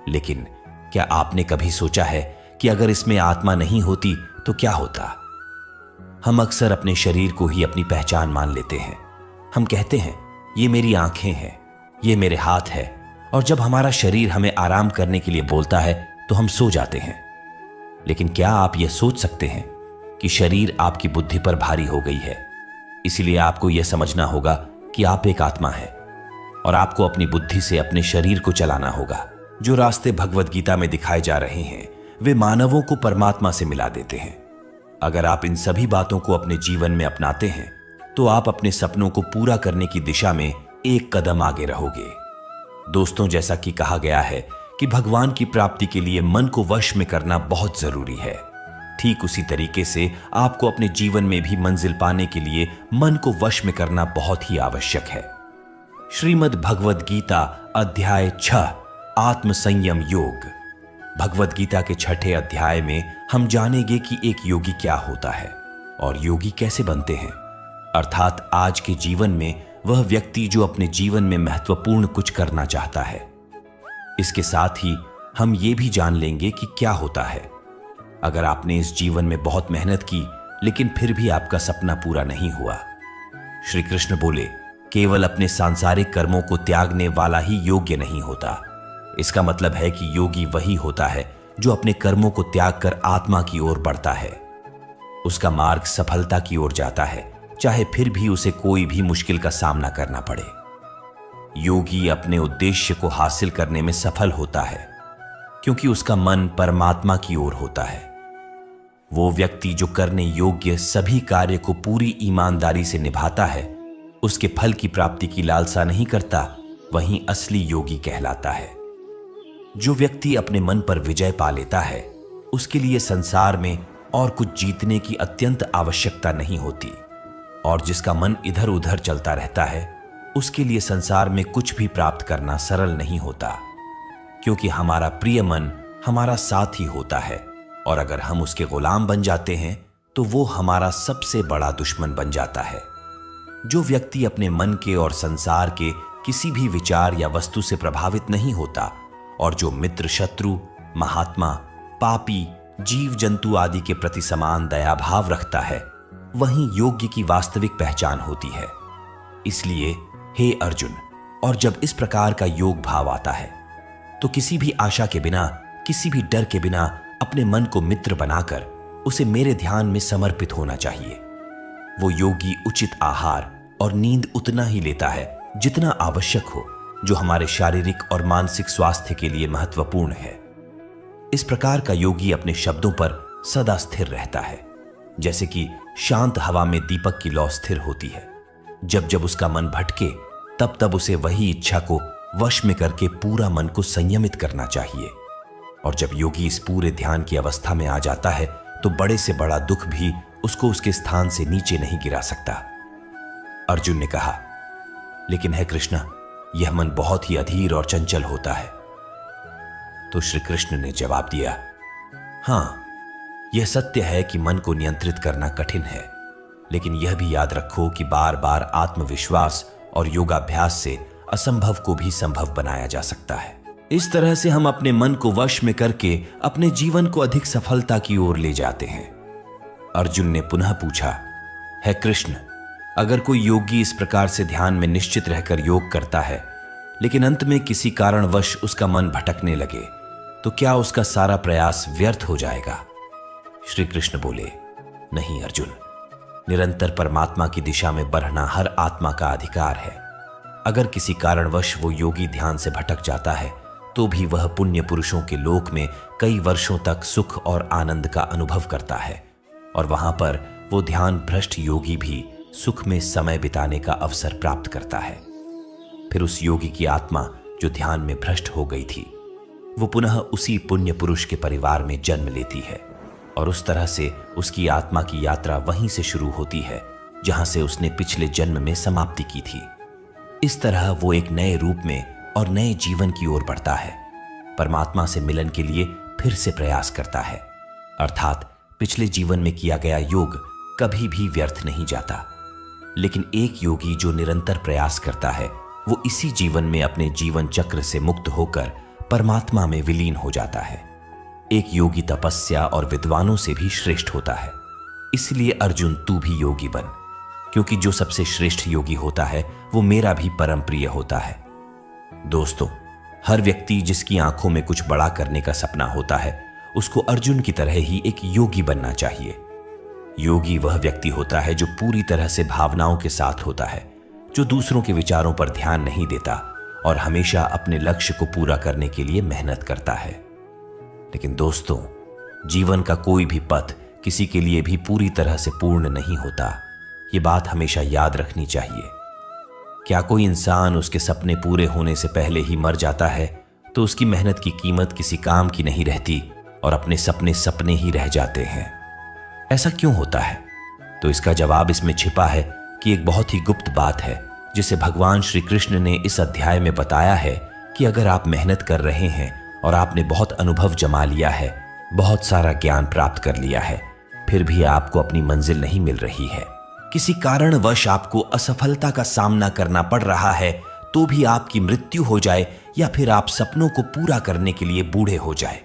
लेकिन क्या आपने कभी सोचा है कि अगर इसमें आत्मा नहीं होती तो क्या होता? हम अक्सर अपने शरीर को ही अपनी पहचान मान लेते हैं। हम कहते हैं ये मेरी आंखें हैं, ये मेरे हाथ है, और जब हमारा शरीर हमें आराम करने के लिए बोलता है तो हम सो जाते हैं। लेकिन क्या आप यह सोच सकते हैं कि शरीर आपकी बुद्धि पर भारी हो गई है, इसलिए आपको यह समझना होगा कि आप एक आत्मा है और आपको अपनी बुद्धि से अपने शरीर को चलाना होगा। जो रास्ते भगवत गीता में दिखाए जा रहे हैं वे मानवों को परमात्मा से मिला देते हैं। अगर आप इन सभी बातों को अपने जीवन में अपनाते हैं तो आप अपने सपनों को पूरा करने की दिशा में एक कदम आगे रहोगे। दोस्तों, जैसा कि कहा गया है कि भगवान की प्राप्ति के लिए मन को वश में करना बहुत जरूरी है, ठीक उसी तरीके से आपको अपने जीवन में भी मंजिल पाने के लिए मन को वश में करना बहुत ही आवश्यक है। श्रीमद् भगवद गीता अध्याय 6 आत्म संयम योग। भगवद गीता के 6ठे अध्याय में हम जानेंगे कि एक योगी क्या होता है और योगी कैसे बनते हैं, अर्थात आज के जीवन में वह व्यक्ति जो अपने जीवन में महत्वपूर्ण कुछ करना चाहता है। इसके साथ ही हम ये भी जान लेंगे कि क्या होता है अगर आपने इस जीवन में बहुत मेहनत की लेकिन फिर भी आपका सपना पूरा नहीं हुआ। श्री कृष्ण बोले, केवल अपने सांसारिक कर्मों को त्यागने वाला ही योग्य नहीं होता। इसका मतलब है कि योगी वही होता है जो अपने कर्मों को त्याग कर आत्मा की ओर बढ़ता है। उसका मार्ग सफलता की ओर जाता है, चाहे फिर भी उसे कोई भी मुश्किल का सामना करना पड़े। योगी अपने उद्देश्य को हासिल करने में सफल होता है क्योंकि उसका मन परमात्मा की ओर होता है। वो व्यक्ति जो करने योग्य सभी कार्य को पूरी ईमानदारी से निभाता है, उसके फल की प्राप्ति की लालसा नहीं करता, वही असली योगी कहलाता है। जो व्यक्ति अपने मन पर विजय पा लेता है, उसके लिए संसार में और कुछ जीतने की अत्यंत आवश्यकता नहीं होती, और जिसका मन इधर उधर चलता रहता है, उसके लिए संसार में कुछ भी प्राप्त करना सरल नहीं होता, क्योंकि हमारा प्रिय मन हमारा साथ ही होता है, और अगर हम उसके गुलाम बन जाते हैं तो वो हमारा सबसे बड़ा दुश्मन बन जाता है। जो व्यक्ति अपने मन के और संसार के किसी भी विचार या वस्तु से प्रभावित नहीं होता और जो मित्र, शत्रु, महात्मा, पापी, जीव जंतु आदि के प्रति समान दया भाव रखता है, वही योग्य की वास्तविक पहचान होती है। इसलिए हे अर्जुन, और जब इस प्रकार का योग भाव आता है तो किसी भी आशा के बिना, किसी भी डर के बिना अपने मन को मित्र बनाकर उसे मेरे ध्यान में समर्पित होना चाहिए। वो योगी उचित आहार और नींद उतना ही लेता है जितना आवश्यक हो, जो हमारे शारीरिक और मानसिक स्वास्थ्य के लिए महत्वपूर्ण है। इस प्रकार का योगी अपने शब्दों पर सदा स्थिर रहता है, जैसे कि शांत हवा में दीपक की लौ स्थिर होती है। जब जब उसका मन भटके तब तब उसे वही इच्छा को वश में करके पूरा मन को संयमित करना चाहिए। और जब योगी इस पूरे ध्यान की अवस्था में आ जाता है तो बड़े से बड़ा दुख भी उसको उसके स्थान से नीचे नहीं गिरा सकता। अर्जुन ने कहा, लेकिन है कृष्ण, यह मन बहुत ही अधीर और चंचल होता है। तो श्री कृष्ण ने जवाब दिया, हां, यह सत्य है कि मन को नियंत्रित करना कठिन है, लेकिन यह भी याद रखो कि बार बार आत्मविश्वास और योगाभ्यास से असंभव को भी संभव बनाया जा सकता है। इस तरह से हम अपने मन को वश में करके अपने जीवन को अधिक सफलता की ओर ले जाते हैं। अर्जुन ने पुनः पूछा, है कृष्ण, अगर कोई योगी इस प्रकार से ध्यान में निश्चित रहकर योग करता है, लेकिन अंत में किसी कारणवश उसका मन भटकने लगे, तो क्या उसका सारा प्रयास व्यर्थ हो जाएगा? श्री कृष्ण बोले, नहीं अर्जुन, निरंतर परमात्मा की दिशा में बढ़ना हर आत्मा का अधिकार है। अगर किसी कारणवश वो योगी ध्यान से भटक जाता है तो भी वह पुण्य पुरुषों के लोक में कई वर्षों तक सुख और आनंद का अनुभव करता है, और वहां पर वो ध्यान भ्रष्ट योगी भी सुख में समय बिताने का अवसर प्राप्त करता है। फिर उस योगी की आत्मा जो ध्यान में भ्रष्ट हो गई थी, वो पुनः उसी पुण्य पुरुष के परिवार में जन्म लेती है और उस तरह से उसकी आत्मा की यात्रा वहीं से शुरू होती है जहां से उसने पिछले जन्म में समाप्ति की थी। इस तरह वो एक नए रूप में और नए जीवन की ओर बढ़ता है, परमात्मा से मिलन के लिए फिर से प्रयास करता है। अर्थात पिछले जीवन में किया गया योग कभी भी व्यर्थ नहीं जाता। लेकिन एक योगी जो निरंतर प्रयास करता है, वो इसी जीवन में अपने जीवन चक्र से मुक्त होकर परमात्मा में विलीन हो जाता है। एक योगी तपस्या और विद्वानों से भी श्रेष्ठ होता है। इसलिए अर्जुन, तू भी योगी बन, क्योंकि जो सबसे श्रेष्ठ योगी होता है वो मेरा भी परम प्रिय होता है। दोस्तों, हर व्यक्ति जिसकी आंखों में कुछ बड़ा करने का सपना होता है, उसको अर्जुन की तरह ही एक योगी बनना चाहिए। योगी वह व्यक्ति होता है जो पूरी तरह से भावनाओं के साथ होता है, जो दूसरों के विचारों पर ध्यान नहीं देता और हमेशा अपने लक्ष्य को पूरा करने के लिए मेहनत करता है। लेकिन दोस्तों, जीवन का कोई भी पथ किसी के लिए भी पूरी तरह से पूर्ण नहीं होता। ये बात हमेशा याद रखनी चाहिए। क्या कोई इंसान उसके सपने पूरे होने से पहले ही मर जाता है तो उसकी मेहनत की कीमत किसी काम की नहीं रहती और अपने सपने सपने ही रह जाते हैं। ऐसा क्यों होता है? तो इसका जवाब इसमें छिपा है कि एक बहुत ही गुप्त बात है जिसे भगवान श्री कृष्ण ने इस अध्याय में बताया है कि अगर आप मेहनत कर रहे हैं और आपने बहुत अनुभव जमा लिया है, बहुत सारा ज्ञान प्राप्त कर लिया है, फिर भी आपको अपनी मंजिल नहीं मिल रही है, किसी कारणवश आपको असफलता का सामना करना पड़ रहा है, तो भी आपकी मृत्यु हो जाए या फिर आप सपनों को पूरा करने के लिए बूढ़े हो जाए,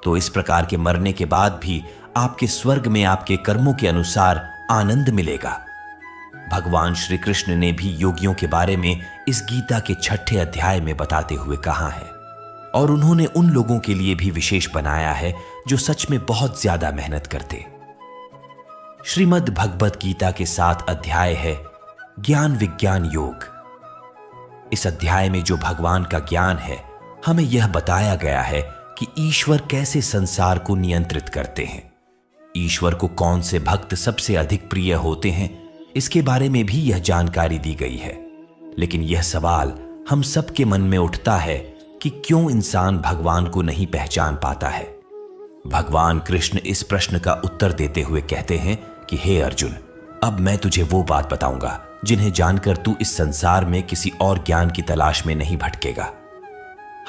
तो इस प्रकार के मरने के बाद भी आपके स्वर्ग में आपके कर्मों के अनुसार आनंद मिलेगा। भगवान श्री कृष्ण ने भी योगियों के बारे में इस गीता के 6ठे अध्याय में बताते हुए कहा है, और उन्होंने उन लोगों के लिए भी विशेष बनाया है जो सच में बहुत ज्यादा मेहनत करते। श्रीमद् भगवत गीता के 7 अध्याय है ज्ञान विज्ञान योग। इस अध्याय में जो भगवान का ज्ञान है, हमें यह बताया गया है कि ईश्वर कैसे संसार को नियंत्रित करते हैं। ईश्वर को कौन से भक्त सबसे अधिक प्रिय होते हैं, इसके बारे में भी यह जानकारी दी गई है। लेकिन यह सवाल हम सबके मन में उठता है कि क्यों इंसान भगवान को नहीं पहचान पाता है। भगवान कृष्ण इस प्रश्न का उत्तर देते हुए कहते हैं कि हे अर्जुन, अब मैं तुझे वो बात बताऊंगा जिन्हें जानकर तू इस संसार में किसी और ज्ञान की तलाश में नहीं भटकेगा।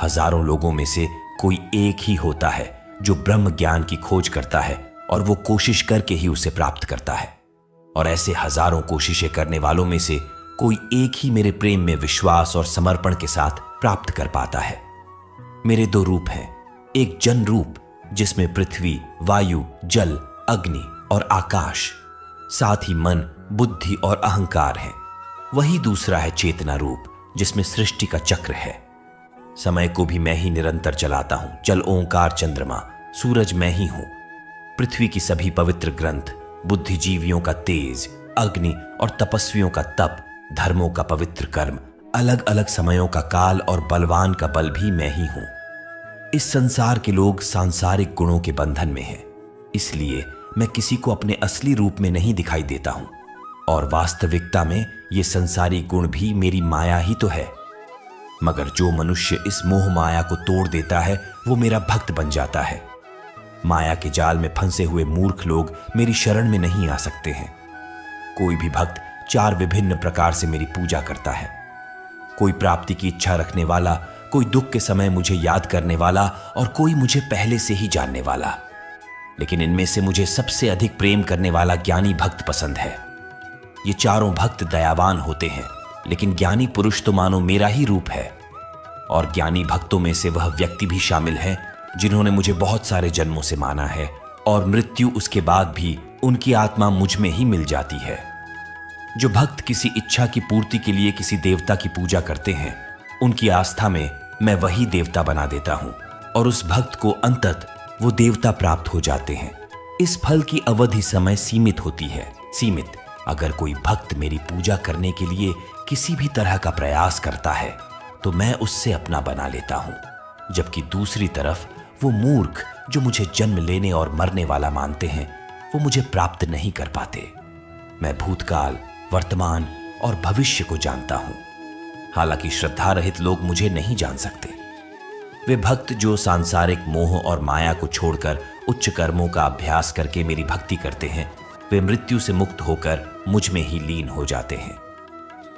हजारों लोगों में से कोई एक ही होता है जो ब्रह्म ज्ञान की खोज करता है और वो कोशिश करके ही उसे प्राप्त करता है। और ऐसे हजारों कोशिशें करने वालों में से कोई एक ही मेरे प्रेम में विश्वास और समर्पण के साथ प्राप्त कर पाता है। मेरे 2 रूप हैं, एक जन रूप जिसमें पृथ्वी, वायु, जल, अग्नि और आकाश, साथ ही मन, बुद्धि और अहंकार हैं। वही दूसरा है चेतना रूप जिसमें सृष्टि का चक्र है। समय को भी मैं ही निरंतर चलाता हूं। जल, ओंकार, चंद्रमा, सूरज मैं ही हूं। पृथ्वी की सभी पवित्र ग्रंथ, बुद्धिजीवियों का तेज, अग्नि और तपस्वियों का तप, धर्मों का पवित्र कर्म, अलग अलग समयों का काल और बलवान का बल भी मैं ही हूं। इस संसार के लोग सांसारिक गुणों के बंधन में हैं, इसलिए मैं किसी को अपने असली रूप में नहीं दिखाई देता हूं। और वास्तविकता में ये संसारी गुण भी मेरी माया ही तो है। मगर जो मनुष्य इस मोह माया को तोड़ देता है वो मेरा भक्त बन जाता है। माया के जाल में फंसे हुए मूर्ख लोग मेरी शरण में नहीं आ सकते हैं। कोई भी भक्त 4 विभिन्न प्रकार से मेरी पूजा करता है। कोई प्राप्ति की इच्छा रखने वाला, कोई दुख के समय मुझे याद करने वाला और कोई मुझे पहले से ही जानने वाला। लेकिन इनमें से मुझे सबसे अधिक प्रेम करने वाला ज्ञानी भक्त पसंद है। ये चारों भक्त दयावान होते हैं, लेकिन ज्ञानी पुरुष तो मानो मेरा ही रूप है। और ज्ञानी भक्तों में से वह व्यक्ति भी शामिल हैं जिन्होंने मुझे बहुत सारे जन्मों से माना है और मृत्यु उसके बाद भी उनकी आत्मा मुझ में ही मिल जाती है। जो भक्त किसी इच्छा की पूर्ति के लिए किसी देवता की पूजा करते हैं, उनकी आस्था में मैं वही देवता बना देता हूं और उस भक्त को अंततः वो देवता प्राप्त हो जाते हैं। इस फल की अवधि समय सीमित होती है। सीमित। अगर कोई भक्त मेरी पूजा करने के लिए किसी भी तरह का प्रयास करता है तो मैं उससे अपना बना लेता हूं। जबकि दूसरी तरफ वो मूर्ख जो मुझे जन्म लेने और मरने वाला मानते हैं, वो मुझे प्राप्त नहीं कर पाते। मैं भूतकाल, वर्तमान और भविष्य को जानता हूं। हालांकि श्रद्धा रहित लोग मुझे नहीं जान सकते। वे भक्त जो सांसारिक मोह और माया को छोड़कर उच्च कर्मों का अभ्यास करके मेरी भक्ति करते हैं, वे मृत्यु से मुक्त होकर मुझ में ही लीन हो जाते हैं।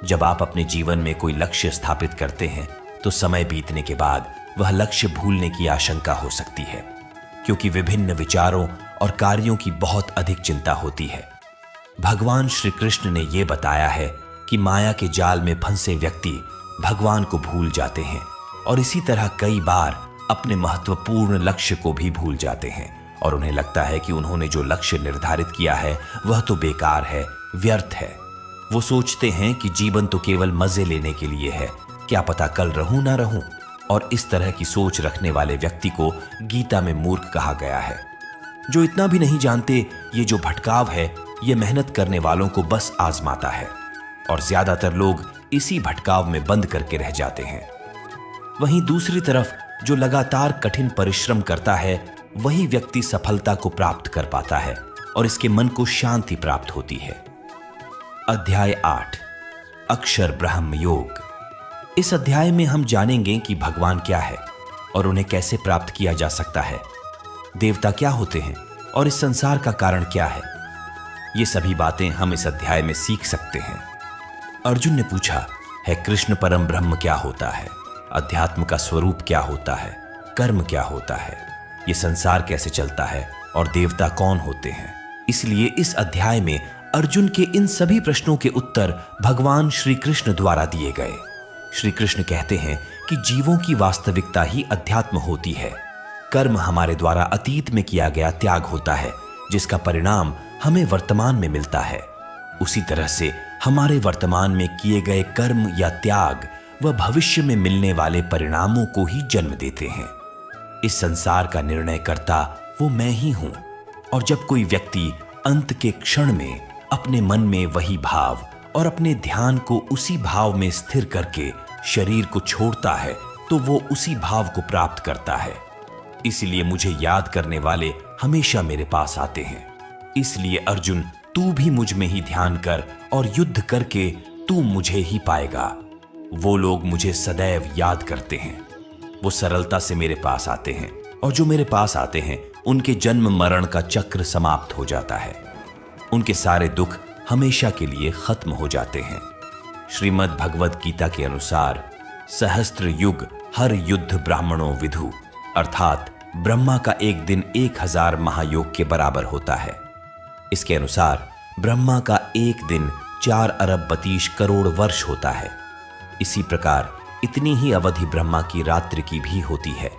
जब आप अपने जीवन में कोई लक्ष्य स्थापित करते हैं तो समय बीतने के बाद वह लक्ष्य भूलने की आशंका हो सकती है, क्योंकि विभिन्न विचारों और कार्यों की बहुत अधिक चिंता होती है। भगवान श्री कृष्ण ने यह बताया है कि माया के जाल में फंसे व्यक्ति भगवान को भूल जाते हैं और इसी तरह कई बार अपने महत्वपूर्ण लक्ष्य को भी भूल जाते हैं और उन्हें लगता है कि उन्होंने जो लक्ष्य निर्धारित किया है वह तो बेकार है, व्यर्थ है। वो सोचते हैं कि जीवन तो केवल मजे लेने के लिए है, क्या पता कल रहूं ना रहूं। और इस तरह की सोच रखने वाले व्यक्ति को गीता में मूर्ख कहा गया है। जो इतना भी नहीं जानते ये जो भटकाव है ये मेहनत करने वालों को बस आजमाता है और ज्यादातर लोग इसी भटकाव में बंद करके रह जाते हैं। वहीं दूसरी तरफ जो लगातार कठिन परिश्रम करता है वही व्यक्ति सफलता को प्राप्त कर पाता है और इसके मन को शांति प्राप्त होती है। अध्याय 8 अक्षर ब्रह्म योग। इस अध्याय में हम जानेंगे कि भगवान क्या है और उन्हें कैसे प्राप्त किया जा सकता है, देवता क्या होते हैं और इस संसार का कारण क्या है। ये सभी बातें हम इस अध्याय में सीख सकते हैं। अर्जुन ने पूछा, है कृष्ण परम ब्रह्म क्या होता है, अध्यात्म का स्वरूप क्या होता है, कर्म क्या होता है, ये संसार कैसे चलता है और देवता कौन होते हैं। इसलिए इस अध्याय में अर्जुन के इन सभी प्रश्नों के उत्तर भगवान श्री कृष्ण द्वारा दिए गए। श्री कृष्ण कहते हैं कि जीवों की वास्तविकता ही अध्यात्म होती है। कर्म हमारे द्वारा अतीत में किया गया त्याग होता है जिसका परिणाम हमें वर्तमान में मिलता है। उसी तरह से हमारे वर्तमान में किए गए कर्म या त्याग वह भविष्य में मिलने वाले परिणामों को ही जन्म देते हैं। इस संसार का निर्णय करता वो मैं ही हूं। और जब कोई व्यक्ति अंत के क्षण में अपने मन में वही भाव और अपने ध्यान को उसी भाव में स्थिर करके शरीर को छोड़ता है तो वो उसी भाव को प्राप्त करता है। इसलिए मुझे याद करने वाले हमेशा मेरे पास आते हैं। इसलिए अर्जुन, तू भी मुझ में ही ध्यान कर और युद्ध करके तू मुझे ही पाएगा। वो लोग मुझे सदैव याद करते हैं, वो सरलता से मेरे पास आते हैं और जो मेरे पास आते हैं उनके जन्म मरण का चक्र समाप्त हो जाता है। उनके सारे दुख हमेशा के लिए खत्म हो जाते हैं। श्रीमद् भगवद गीता के अनुसार सहस्त्र युग हर युद्ध ब्राह्मणों विधु, अर्थात ब्रह्मा का एक दिन 1000 महायोग के बराबर होता है। इसके अनुसार ब्रह्मा का एक दिन 4 अरब 32 करोड़ वर्ष होता है। इसी प्रकार इतनी ही अवधि ब्रह्मा की रात्रि की भी होती है।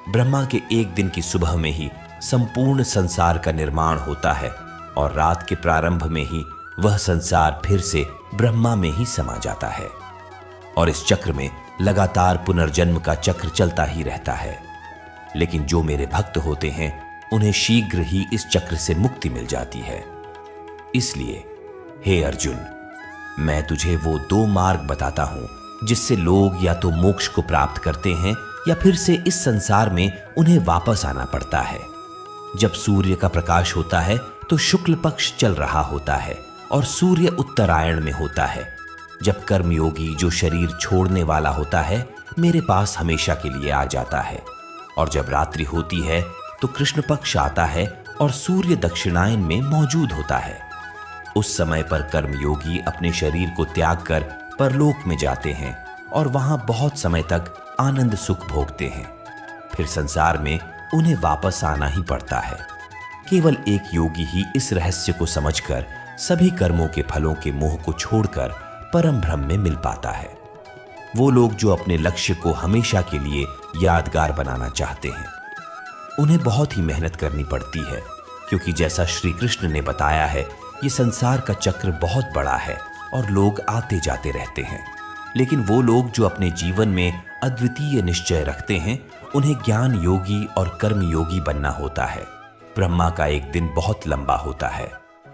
ब्रह्मा के एक दिन की सुबह में ही संपूर्ण संसार का निर्माण होता है और रात के प्रारंभ में ही वह संसार फिर से ब्रह्मा में ही समा जाता है और इस चक्र में लगातार पुनर्जन्म का चक्र चलता ही रहता है। लेकिन जो मेरे भक्त होते हैं उन्हें शीघ्र ही इस चक्र से मुक्ति मिल जाती है। इसलिए हे अर्जुन, मैं तुझे वो 2 मार्ग बताता हूं जिससे लोग या तो मोक्ष को प्राप्त करते हैं या फिर से इस संसार में उन्हें वापस आना पड़ता है। जब सूर्य का प्रकाश होता है तो शुक्ल पक्ष चल रहा होता है और सूर्य उत्तरायण में होता है। जब कर्मयोगी जो शरीर छोड़ने वाला होता है मेरे पास हमेशा के लिए आ जाता है और जब रात्रि होती है तो कृष्ण पक्ष आता है और सूर्य दक्षिणायन में मौजूद होता है। उस समय पर कर्मयोगी अपने शरीर को त्याग कर परलोक में जाते हैं और वहां बहुत समय तक आनंद सुख भोगते हैं। फिर संसार में उन्हें वापस आना ही पड़ता है। केवल एक योगी ही इस रहस्य को समझकर सभी कर्मों के फलों के मोह को छोड़कर परम ब्रह्म में मिल पाता है। वो लोग जो अपने लक्ष्य को हमेशा के लिए यादगार बनाना चाहते हैं उन्हें बहुत ही मेहनत करनी पड़ती है, क्योंकि जैसा श्री कृष्ण ने बताया है ये संसार का चक्र बहुत बड़ा है और लोग आते जाते रहते हैं। लेकिन वो लोग जो अपने जीवन में अद्वितीय निश्चय रखते हैं उन्हें ज्ञान योगी और कर्म योगी बनना होता है। ब्रह्मा का एक दिन बहुत लंबा होता है।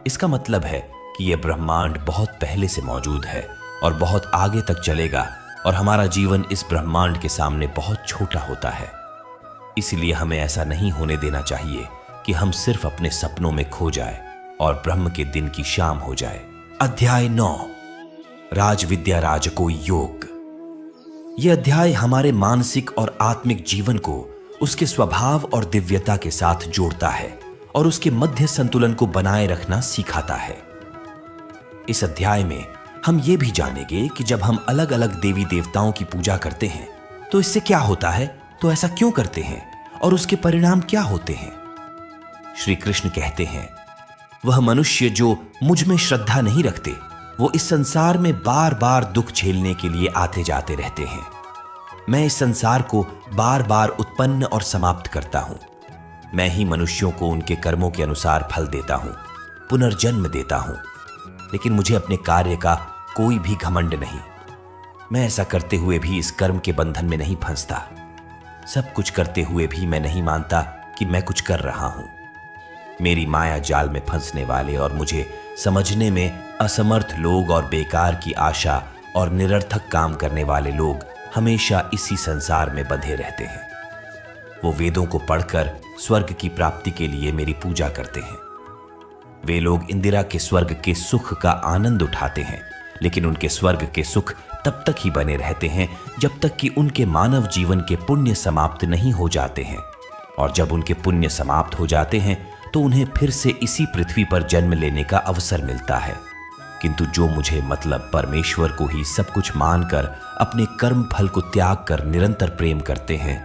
इसका मतलब है कि यह ब्रह्मांड बहुत पहले से मौजूद है और बहुत आगे तक चलेगा और हमारा जीवन इस ब्रह्मांड के सामने बहुत छोटा होता है। इसलिए हमें ऐसा नहीं होने देना चाहिए कि हम सिर्फ अपने सपनों में खो जाए और ब्रह्म के दिन की शाम हो जाए। अध्याय 9, राजविद्या राजको योग। यह अध्याय हमारे मानसिक और आत्मिक जीवन को उसके स्वभाव और दिव्यता के साथ जोड़ता है और उसके मध्य संतुलन को बनाए रखना सिखाता है। इस अध्याय में हम ये भी जानेंगे कि जब हम अलग अलग देवी देवताओं की पूजा करते हैं तो इससे क्या होता है, तो ऐसा क्यों करते हैं और उसके परिणाम क्या होते हैं। श्री कृष्ण कहते हैं, वह मनुष्य जो मुझ में श्रद्धा नहीं रखते वो इस संसार में बार बार दुख झेलने के लिए आते जाते रहते हैं। मैं इस संसार को बार बार उत्पन्न और समाप्त करता हूं। मैं ही मनुष्यों को उनके कर्मों के अनुसार फल देता हूं, पुनर्जन्म देता हूं, लेकिन मुझे अपने कार्य का कोई भी घमंड नहीं। मैं ऐसा करते हुए भी इस कर्म के बंधन में नहीं फंसता। सब कुछ करते हुए भी मैं नहीं मानता कि मैं कुछ कर रहा हूं। मेरी माया जाल में फंसने वाले और मुझे समझने में असमर्थ लोग और बेकार की आशा और निरर्थक काम करने वाले लोग हमेशा इसी संसार में बंधे रहते हैं। वो वेदों को पढ़कर स्वर्ग की प्राप्ति के लिए मेरी पूजा करते हैं। वे लोग इंदिरा के स्वर्ग के सुख का आनंद उठाते हैं, लेकिन उनके स्वर्ग के सुख तब तक ही बने रहते हैं जब तक कि उनके मानव जीवन के पुण्य समाप्त नहीं हो जाते हैं। और जब उनके पुण्य समाप्त हो जाते हैं तो उन्हें फिर से इसी पृथ्वी पर जन्म लेने का अवसर मिलता है। किंतु जो मुझे मतलब परमेश्वर को ही सब कुछ मानकर अपने कर्म फल को त्याग कर निरंतर प्रेम करते हैं,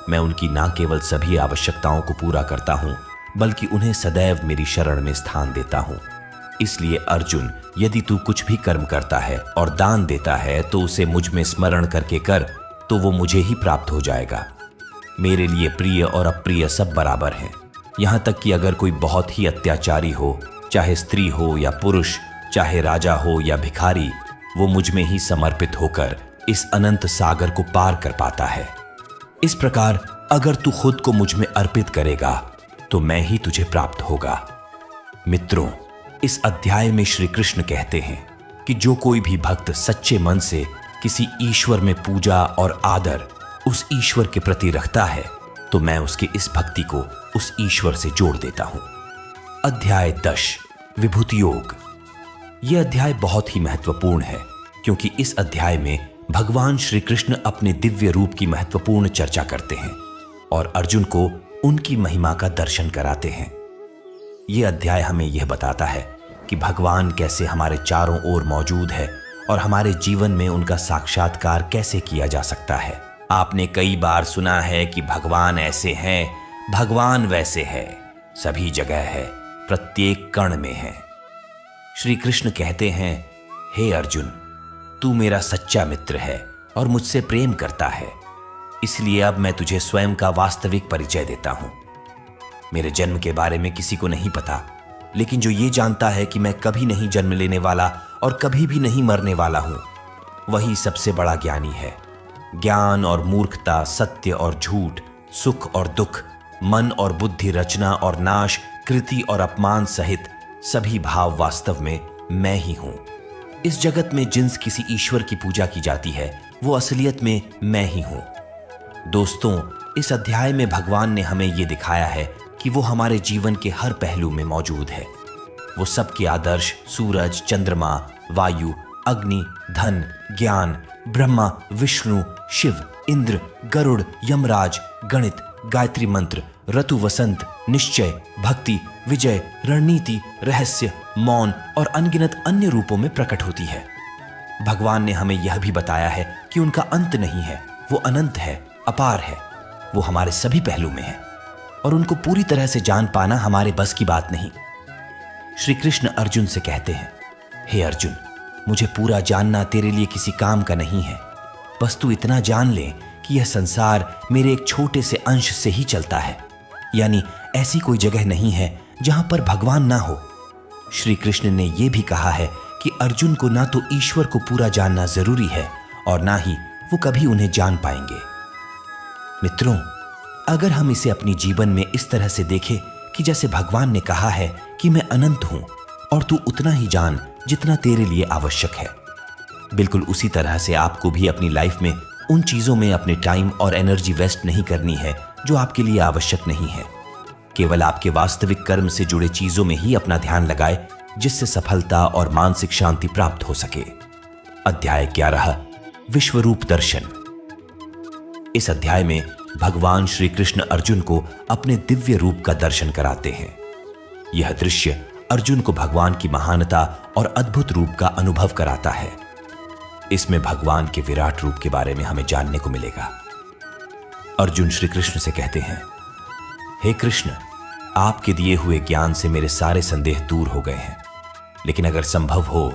मैं उनकी ना केवल सभी आवश्यकताओं को पूरा करता हूं, बल्कि उन्हें सदैव मेरी शरण में स्थान देता हूं। इसलिए अर्जुन, यदि तू कुछ भी कर्म करता है और दान देता है तो उसे मुझ में स्मरण करके कर, तो वो मुझे ही प्राप्त हो जाएगा। मेरे लिए प्रिय और अप्रिय सब बराबर हैं। यहां तक कि अगर कोई बहुत ही अत्याचारी हो, चाहे स्त्री हो या पुरुष, चाहे राजा हो या भिखारी, वो मुझ में ही समर्पित होकर इस अनंत सागर को पार कर पाता है। इस प्रकार अगर तू खुद को मुझ में अर्पित करेगा तो मैं ही तुझे प्राप्त होगा। मित्रों, इस अध्याय में श्री कृष्ण कहते हैं कि जो कोई भी भक्त सच्चे मन से किसी ईश्वर में पूजा और आदर उस ईश्वर के प्रति रखता है तो मैं उसके इस भक्ति को उस ईश्वर से जोड़ देता हूं। अध्याय 10, विभूति योग। यह अध्याय बहुत ही महत्वपूर्ण है क्योंकि इस अध्याय में भगवान श्री कृष्ण अपने दिव्य रूप की महत्वपूर्ण चर्चा करते हैं और अर्जुन को उनकी महिमा का दर्शन कराते हैं। यह अध्याय हमें यह बताता है कि भगवान कैसे हमारे चारों ओर मौजूद है और हमारे जीवन में उनका साक्षात्कार कैसे किया जा सकता है। आपने कई बार सुना है कि भगवान ऐसे हैं, भगवान वैसे है, सभी जगह है, प्रत्येक कण में है। श्री कृष्ण कहते हैं, हे अर्जुन, तू मेरा सच्चा मित्र है और मुझसे प्रेम करता है, इसलिए अब मैं तुझे स्वयं का वास्तविक परिचय देता हूं। मेरे जन्म के बारे में किसी को नहीं पता, लेकिन जो ये जानता है कि मैं कभी नहीं जन्म लेने वाला और कभी भी नहीं मरने वाला हूं, वही सबसे बड़ा ज्ञानी है। ज्ञान और मूर्खता, सत्य और झूठ, सुख और दुख, मन और बुद्धि, रचना और नाश, कृति और अपमान सहित सभी भाव वास्तव में मैं ही हूं। इस जगत में जिस किसी ईश्वर की पूजा की जाती है वो असलियत में मैं ही हूं। दोस्तों, इस अध्याय में भगवान ने हमें ये दिखाया है कि वो हमारे जीवन के हर पहलू में मौजूद है। वो सबके आदर्श सूरज, चंद्रमा, वायु, अग्नि, धन, ज्ञान, ब्रह्मा, विष्णु, शिव, इंद्र, गरुड़, यमराज, गणित, गायत्री मंत्र, ऋतु, वसंत, निश्चय, भक्ति, विजय, रणनीति, रहस्य, मौन और अनगिनत अन्य रूपों में प्रकट होती है। भगवान ने हमें यह भी बताया है कि उनका अंत नहीं है, वो अनंत है, अपार है, वो हमारे सभी पहलू में है और उनको पूरी तरह से जान पाना हमारे बस की बात नहीं। श्री कृष्ण अर्जुन से कहते हैं, हे अर्जुन, मुझे पूरा जानना तेरे लिए किसी काम का नहीं है, बस तू इतना जान ले कि यह संसार मेरे एक छोटे से अंश से ही चलता है, यानी ऐसी कोई जगह नहीं है जहां पर भगवान ना हो। श्री कृष्ण ने यह भी कहा है कि अर्जुन को ना तो ईश्वर को पूरा जानना जरूरी है और ना ही वो कभी उन्हें जान पाएंगे। मित्रों, अगर हम इसे अपनी जीवन में इस तरह से देखें कि जैसे भगवान ने कहा है कि मैं अनंत हूं और तू उतना ही जान जितना तेरे लिए आवश्यक है, बिल्कुल उसी तरह से आपको भी अपनी लाइफ में उन चीजों में अपने टाइम और एनर्जी वेस्ट नहीं करनी है जो आपके लिए आवश्यक नहीं है। केवल आपके वास्तविक कर्म से जुड़े चीजों में ही अपना ध्यान लगाए, जिससे सफलता और मानसिक शांति प्राप्त हो सके। अध्याय 11 विश्वरूप दर्शन। इस अध्याय में भगवान श्री कृष्ण अर्जुन को अपने दिव्य रूप का दर्शन कराते हैं। यह दृश्य अर्जुन को भगवान की महानता और अद्भुत रूप का अनुभव कराता है। इसमें भगवान के विराट रूप के बारे में हमें जानने को मिलेगा। अर्जुन श्री कृष्ण से कहते हैं, हे कृष्ण, आपके दिए हुए ज्ञान से मेरे सारे संदेह दूर हो गए हैं, लेकिन अगर संभव हो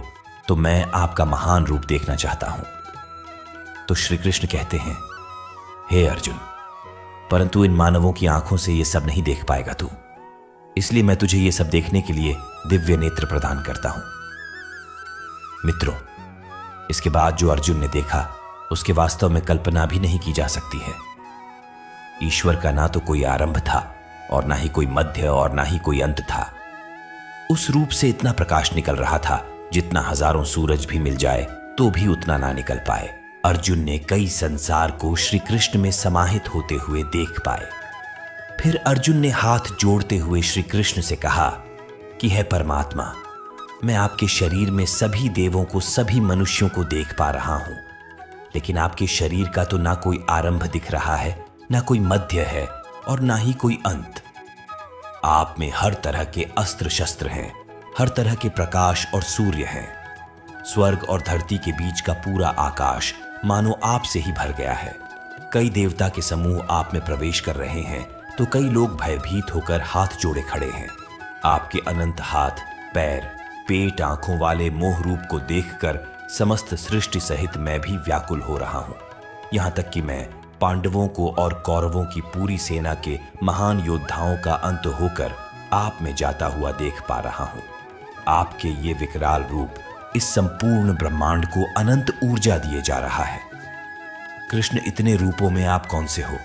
तो मैं आपका महान रूप देखना चाहता हूं। तो श्री कृष्ण कहते हैं, हे अर्जुन, परंतु इन मानवों की आंखों से यह सब नहीं देख पाएगा तू, इसलिए मैं तुझे यह सब देखने के लिए दिव्य नेत्र प्रदान करता हूं। मित्रों, इसके बाद जो अर्जुन ने देखा उसके वास्तव में कल्पना भी नहीं की जा सकती है। ईश्वर का ना तो कोई आरंभ था और ना ही कोई मध्य और ना ही कोई अंत था। उस रूप से इतना प्रकाश निकल रहा था जितना हजारों सूरज भी मिल जाए तो भी उतना ना निकल पाए। अर्जुन ने कई संसार को श्री कृष्ण में समाहित होते हुए देख पाए। फिर अर्जुन ने हाथ जोड़ते हुए श्री कृष्ण से कहा कि हे परमात्मा, मैं आपके शरीर में सभी देवों को, सभी मनुष्यों को देख पा रहा हूं, लेकिन आपके शरीर का तो ना कोई आरंभ दिख रहा है, ना कोई मध्य है और ना ही कोई अंत। आप में हर तरह के अस्त्र शस्त्र हैं, हर तरह के प्रकाश और सूर्य हैं। स्वर्ग और धरती के बीच का पूरा आकाश मानो आप से ही भर गया है। कई देवता के समूह आप में प्रवेश कर रहे हैं तो कई लोग भयभीत होकर हाथ जोड़े खड़े हैं। आपके अनंत हाथ, पैर, पेट, आंखों वाले मोह रूप को देखकर समस्त सृष्टि सहित मैं भी व्याकुल हो रहा हूं। यहां तक कि मैं पांडवों को और कौरवों की पूरी सेना के महान योद्धाओं का अंत होकर आप में जाता हुआ देख पा रहा हूं। आपके ये विकराल रूप इस संपूर्ण ब्रह्मांड को अनंत ऊर्जा दिए जा रहा है। कृष्ण, इतने रूपों में आप कौन से हो?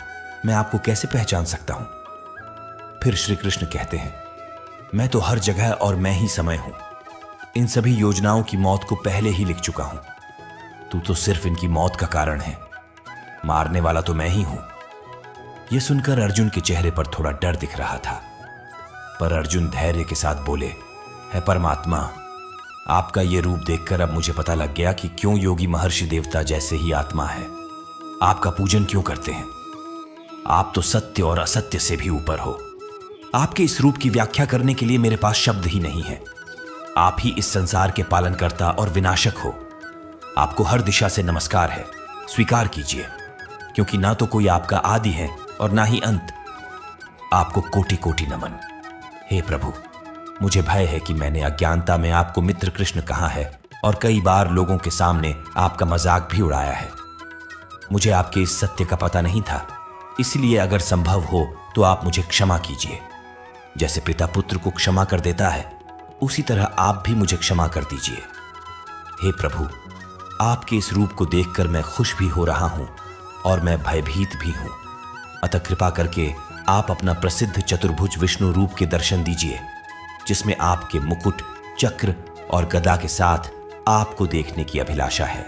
मैं आपको कैसे पहचान सकता हूं? फिर श्री कृष्ण कहते हैं, मैं तो हर जगह और मैं ही समय हूं। इन सभी योजनाओं की मौत को पहले ही लिख चुका हूं। तू तो सिर्फ इनकी मौत का कारण है, मारने वाला तो मैं ही हूं। यह सुनकर अर्जुन के चेहरे पर थोड़ा डर दिख रहा था, पर अर्जुन धैर्य के साथ बोले, है परमात्मा, आपका यह रूप देखकर अब मुझे पता लग गया कि क्यों योगी महर्षि देवता जैसे ही आत्मा है आपका पूजन क्यों करते हैं। आप तो सत्य और असत्य से भी ऊपर हो। आपके इस रूप की व्याख्या करने के लिए मेरे पास शब्द ही नहीं है। आप ही इस संसार के पालनकर्ता और विनाशक हो। आपको हर दिशा से नमस्कार है, स्वीकार कीजिए, क्योंकि ना तो कोई आपका आदि है और ना ही अंत। आपको कोटि कोटि नमन। हे प्रभु, मुझे भय है कि मैंने अज्ञानता में आपको मित्र कृष्ण कहा है और कई बार लोगों के सामने आपका मजाक भी उड़ाया है। मुझे आपके इस सत्य का पता नहीं था, इसलिए अगर संभव हो तो आप मुझे क्षमा कीजिए। जैसे पिता पुत्र को क्षमा कर देता है, उसी तरह आप भी मुझे क्षमा कर दीजिए। हे प्रभु, आपके इस रूप को देखकर मैं खुश भी हो रहा हूं और मैं भयभीत भी हूं। अतः कृपा करके आप अपना प्रसिद्ध चतुर्भुज विष्णु रूप के दर्शन दीजिए, जिसमें आपके मुकुट, चक्र और गदा के साथ आपको देखने की अभिलाषा है।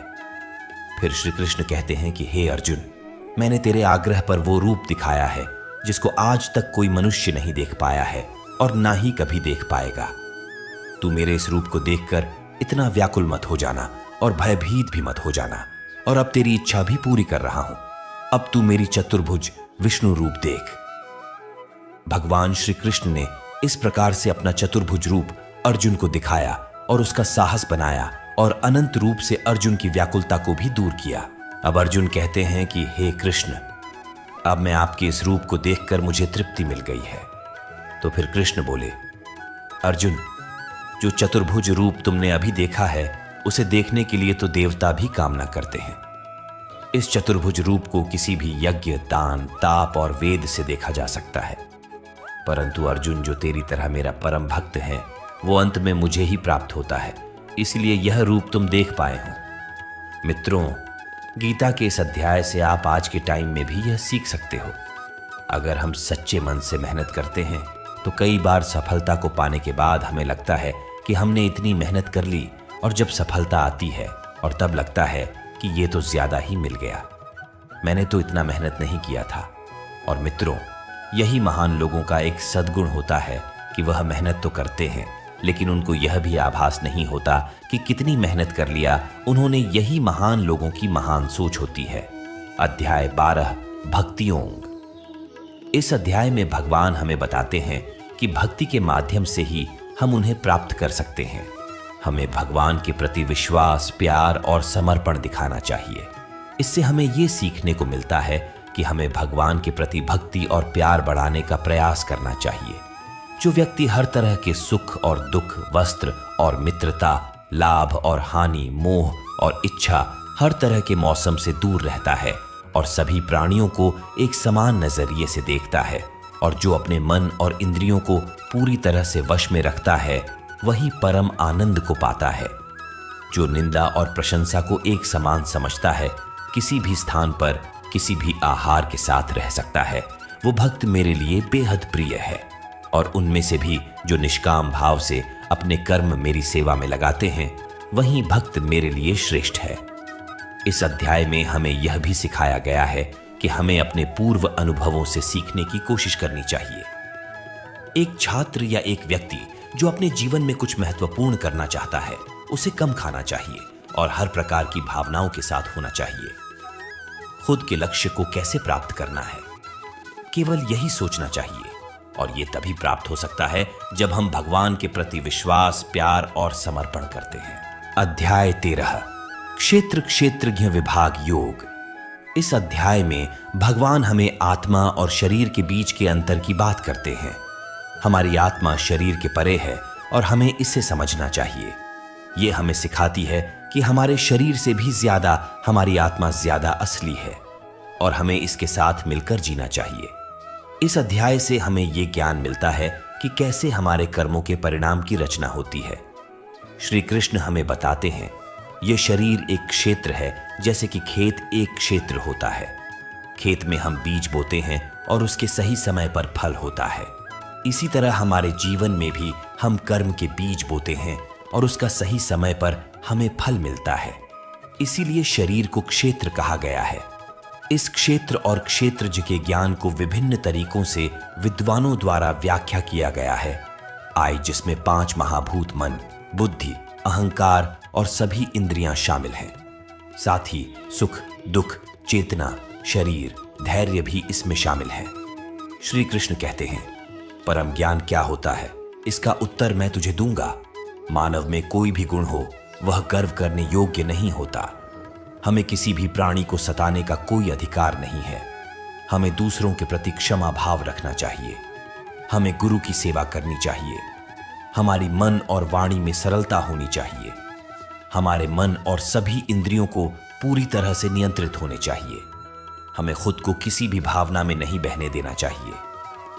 फिर श्री कृष्ण कहते हैं कि हे अर्जुन, मैंने तेरे आग्रह पर वो रूप दिखाया है जिसको आज तक कोई मनुष्य नहीं देख पाया है और ना ही कभी देख पाएगा। तू मेरे इस रूप को देखकर इतना व्याकुल मत हो जाना और भयभीत भी मत हो जाना, और अब तेरी इच्छा भी पूरी कर रहा हूं। अब तू मेरी चतुर्भुज विष्णु रूप देख। भगवान श्री कृष्ण ने इस प्रकार से अपना चतुर्भुज रूप अर्जुन को दिखाया और उसका साहस बनाया और अनंत रूप से अर्जुन की व्याकुलता को भी दूर किया। अब अर्जुन कहते हैं कि हे कृष्ण, अब मैं आपके इस रूप को देखकर मुझे तृप्ति मिल गई है। तो फिर कृष्ण बोले, अर्जुन, जो चतुर्भुज रूप तुमने अभी देखा है उसे देखने के लिए तो देवता भी कामना करते हैं। इस चतुर्भुज रूप को किसी भी यज्ञ, दान, ताप और वेद से देखा जा सकता है, परंतु अर्जुन, जो तेरी तरह मेरा परम भक्त है, वो अंत में मुझे ही प्राप्त होता है, इसलिए यह रूप तुम देख पाए हो। मित्रों, गीता के इस अध्याय से आप आज के टाइम में भी यह सीख सकते हो। अगर हम सच्चे मन से मेहनत करते हैं तो कई बार सफलता को पाने के बाद हमें लगता है कि हमने इतनी मेहनत कर ली, और जब सफलता आती है और तब लगता है कि ये तो ज्यादा ही मिल गया, मैंने तो इतना मेहनत नहीं किया था। और मित्रों, यही महान लोगों का एक सद्गुण होता है कि वह मेहनत तो करते हैं, लेकिन उनको यह भी आभास नहीं होता कि कितनी मेहनत कर लिया उन्होंने। यही महान लोगों की महान सोच होती है। अध्याय 12 भक्ति योग। इस अध्याय में भगवान हमें बताते हैं कि भक्ति के माध्यम से ही हम उन्हें प्राप्त कर सकते हैं। हमें भगवान के प्रति विश्वास, प्यार और समर्पण दिखाना चाहिए। इससे हमें यह सीखने को मिलता है कि हमें भगवान के प्रति भक्ति और प्यार बढ़ाने का प्रयास करना चाहिए। जो व्यक्ति हर तरह के सुख और दुख, वस्त्र और मित्रता, लाभ और हानि, मोह और इच्छा, हर तरह के मौसम से दूर रहता है और सभी प्राणियों को एक समान नजरिए से देखता है, और जो अपने मन और इंद्रियों को पूरी तरह से वश में रखता है, वही परम आनंद को पाता है। जो निंदा और प्रशंसा को एक समान समझता है, किसी भी स्थान पर किसी भी आहार के साथ रह सकता है, वो भक्त मेरे लिए बेहद प्रिय है। और उनमें से भी जो निष्काम भाव से अपने कर्म मेरी सेवा में लगाते हैं, वही भक्त मेरे लिए श्रेष्ठ है। इस अध्याय में हमें यह भी सिखाया गया है कि हमें अपने पूर्व अनुभवों से सीखने की कोशिश करनी चाहिए। एक छात्र या एक व्यक्ति जो अपने जीवन में कुछ महत्वपूर्ण करना चाहता है, उसे कम खाना चाहिए और हर प्रकार की भावनाओं के साथ होना चाहिए। खुद के लक्ष्य को कैसे प्राप्त करना है, केवल यही सोचना चाहिए, और ये तभी प्राप्त हो सकता है जब हम भगवान के प्रति विश्वास, प्यार और समर्पण करते हैं। अध्याय 13 क्षेत्र क्षेत्रज्ञ विभाग योग। इस अध्याय में भगवान हमें आत्मा और शरीर के बीच के अंतर की बात करते हैं। हमारी आत्मा शरीर के परे है और हमें इसे समझना चाहिए। यह हमें सिखाती है कि हमारे शरीर से भी ज्यादा हमारी आत्मा ज्यादा असली है और हमें इसके साथ मिलकर जीना चाहिए। इस अध्याय से हमें यह ज्ञान मिलता है कि कैसे हमारे कर्मों के परिणाम की रचना होती है। श्री कृष्ण हमें बताते हैं, यह शरीर एक क्षेत्र है, जैसे कि खेत एक क्षेत्र होता है। खेत में हम बीज बोते हैं और उसके सही समय पर फल होता है। इसी तरह हमारे जीवन में भी हम कर्म के बीज बोते हैं और उसका सही समय पर हमें फल मिलता है। इसीलिए शरीर को क्षेत्र कहा गया है। इस क्षेत्र और क्षेत्रज के ज्ञान को विभिन्न तरीकों से विद्वानों द्वारा व्याख्या किया गया है। आय जिसमें 5 महाभूत मन, बुद्धि, अहंकार और सभी इंद्रियां शामिल हैं। साथ ही सुख, दुख, चेतना, शरीर, धैर्य भी इसमें शामिल है। श्री कृष्ण कहते हैं, परम ज्ञान क्या होता है, इसका उत्तर मैं तुझे दूंगा। मानव में कोई भी गुण हो, वह गर्व करने योग्य नहीं होता। हमें किसी भी प्राणी को सताने का कोई अधिकार नहीं है। हमें दूसरों के प्रति क्षमा भाव रखना चाहिए। हमें गुरु की सेवा करनी चाहिए। हमारी मन और वाणी में सरलता होनी चाहिए। हमारे मन और सभी इंद्रियों को पूरी तरह से नियंत्रित होने चाहिए। हमें खुद को किसी भी भावना में नहीं बहने देना चाहिए।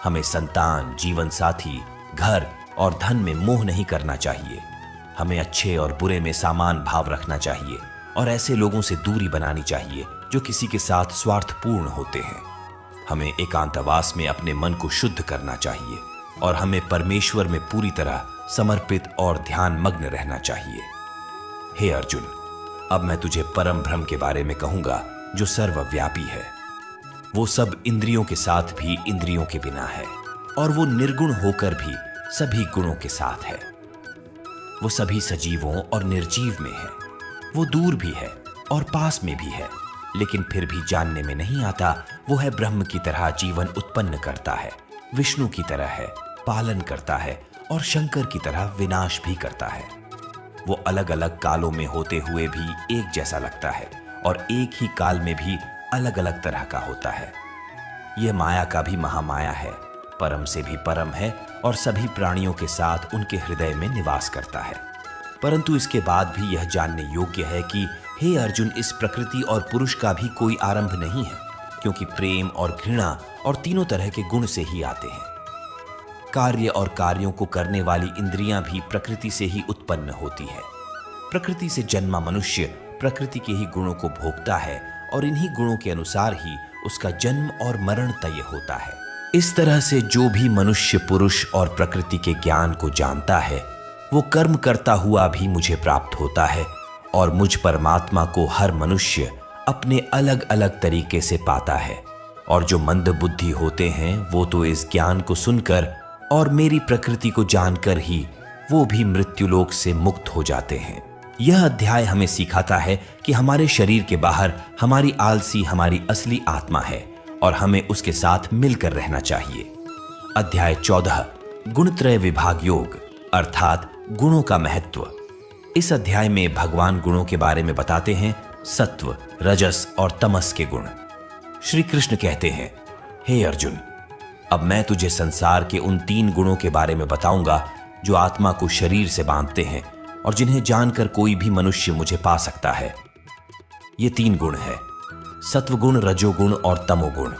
हमें संतान, जीवन साथी, घर और धन में मोह नहीं करना चाहिए। हमें अच्छे और बुरे में समान भाव रखना चाहिए और ऐसे लोगों से दूरी बनानी चाहिए जो किसी के साथ स्वार्थपूर्ण होते हैं। हमें एकांतवास में अपने मन को शुद्ध करना चाहिए और हमें परमेश्वर में पूरी तरह समर्पित और ध्यान मग्न रहना चाहिए। हे अर्जुन, अब मैं तुझे परम ब्रह्म के बारे में कहूंगा जो सर्वव्यापी है। वो सब इंद्रियों के साथ भी इंद्रियों के बिना है और वो निर्गुण होकर भी सभी गुणों के साथ है। वो सभी सजीवों और निर्जीव में है। वो दूर भी है और पास में भी है, लेकिन फिर भी जानने में नहीं आता। वो है ब्रह्म की तरह जीवन उत्पन्न करता है, विष्णु की तरह है, पालन करता है और शंकर की तरह विनाश भी करता है। वो अलग अलग कालों में होते हुए भी एक जैसा लगता है और एक ही काल में भी अलग अलग तरह का होता है। यह माया का भी महामाया है, परम से भी परम है और सभी प्राणियों के साथ उनके हृदय में निवास करता है। परंतु इसके बाद भी यह जानने योग्य है कि हे अर्जुन, इस प्रकृति और पुरुष का भी कोई आरंभ नहीं है, क्योंकि प्रेम और घृणा और तीनों तरह के गुण से ही आते हैं। कार्य और कार्यों को करने वाली इंद्रियां भी प्रकृति से ही उत्पन्न होती है। प्रकृति से जन्मा मनुष्य प्रकृति के ही गुणों को भोगता है और इन्हीं गुणों के अनुसार ही उसका जन्म और मरण तय होता है। इस तरह से जो भी मनुष्य पुरुष और प्रकृति के ज्ञान को जानता है, वो कर्म करता हुआ भी मुझे प्राप्त होता है और मुझ परमात्मा को हर मनुष्य अपने अलग अलग तरीके से पाता है। और जो मंद बुद्धि होते हैं वो तो इस ज्ञान को सुनकर और मेरी प्रकृति को जानकर ही वो भी मृत्युलोक से मुक्त हो जाते हैं। यह अध्याय हमें सिखाता है कि हमारे शरीर के बाहर हमारी आलसी हमारी असली आत्मा है और हमें उसके साथ मिलकर रहना चाहिए। अध्याय 14 गुणत्रय विभाग योग अर्थात गुणों का महत्व। इस अध्याय में भगवान गुणों के बारे में बताते हैं, सत्व, रजस और तमस के गुण। श्री कृष्ण कहते हैं, हे अर्जुन, अब मैं तुझे संसार के उन 3 गुणों के बारे में बताऊंगा जो आत्मा को शरीर से बांधते हैं और जिन्हें जानकर कोई भी मनुष्य मुझे पा सकता है। ये 3 गुण है, सत्वगुण, रजोगुण और तमोगुण।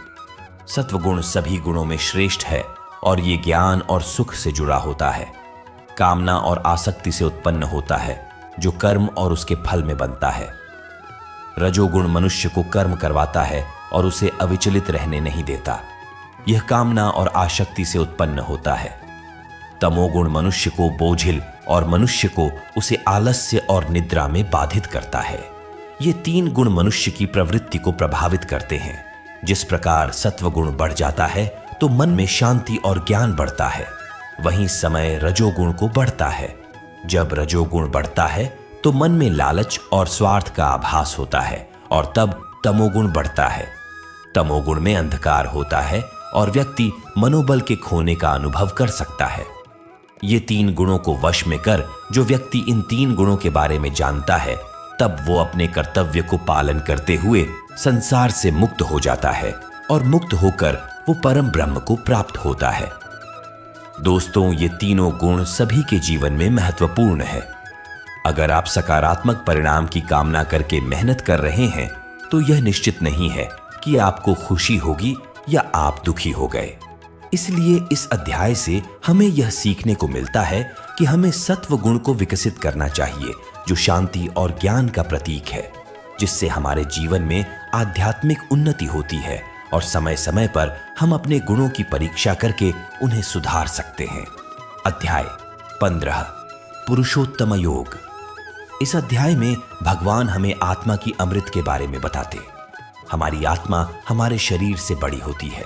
सत्वगुण सभी गुणों में श्रेष्ठ है और ये ज्ञान और सुख से जुड़ा होता है। कामना और आसक्ति से उत्पन्न होता है जो कर्म और उसके फल में बनता है। रजोगुण मनुष्य को कर्म करवाता है और उसे अविचलित रहने नहीं देता। यह कामना और आसक्ति से उत्पन्न होता है। तमोगुण मनुष्य को बोझिल और मनुष्य को उसे आलस्य और निद्रा में बाधित करता है। ये 3 गुण मनुष्य की प्रवृत्ति को प्रभावित करते हैं। जिस प्रकार सत्वगुण बढ़ जाता है तो मन में शांति और ज्ञान बढ़ता है, वहीं समय रजोगुण को बढ़ता है। जब रजोगुण बढ़ता है तो मन में लालच और स्वार्थ का आभास होता है और तब तमोगुण बढ़ता है। तमोगुण में अंधकार होता है और व्यक्ति मनोबल के खोने का अनुभव कर सकता है। ये 3 गुणों को वश में कर जो व्यक्ति इन 3 गुणों के बारे में जानता है, तब वो अपने कर्तव्य को पालन करते हुए संसार से मुक्त हो जाता है और मुक्त होकर वो परम ब्रह्म को प्राप्त होता है। दोस्तों, ये तीनों गुण सभी के जीवन में महत्वपूर्ण है। अगर आप सकारात्मक परिणाम की कामना करके मेहनत कर रहे हैं तो यह निश्चित नहीं है कि आपको खुशी होगी या आप दुखी हो गए। इसलिए इस अध्याय से हमें यह सीखने को मिलता है कि हमें सत्व गुण को विकसित करना चाहिए, जो शांति और ज्ञान का प्रतीक है, जिससे हमारे जीवन में आध्यात्मिक उन्नति होती है और समय समय पर हम अपने गुणों की परीक्षा करके उन्हें सुधार सकते हैं। अध्याय 15 पुरुषोत्तम योग। इस अध्याय में भगवान हमें आत्मा की अमृत के बारे में बताते। हमारी आत्मा हमारे शरीर से बड़ी होती है।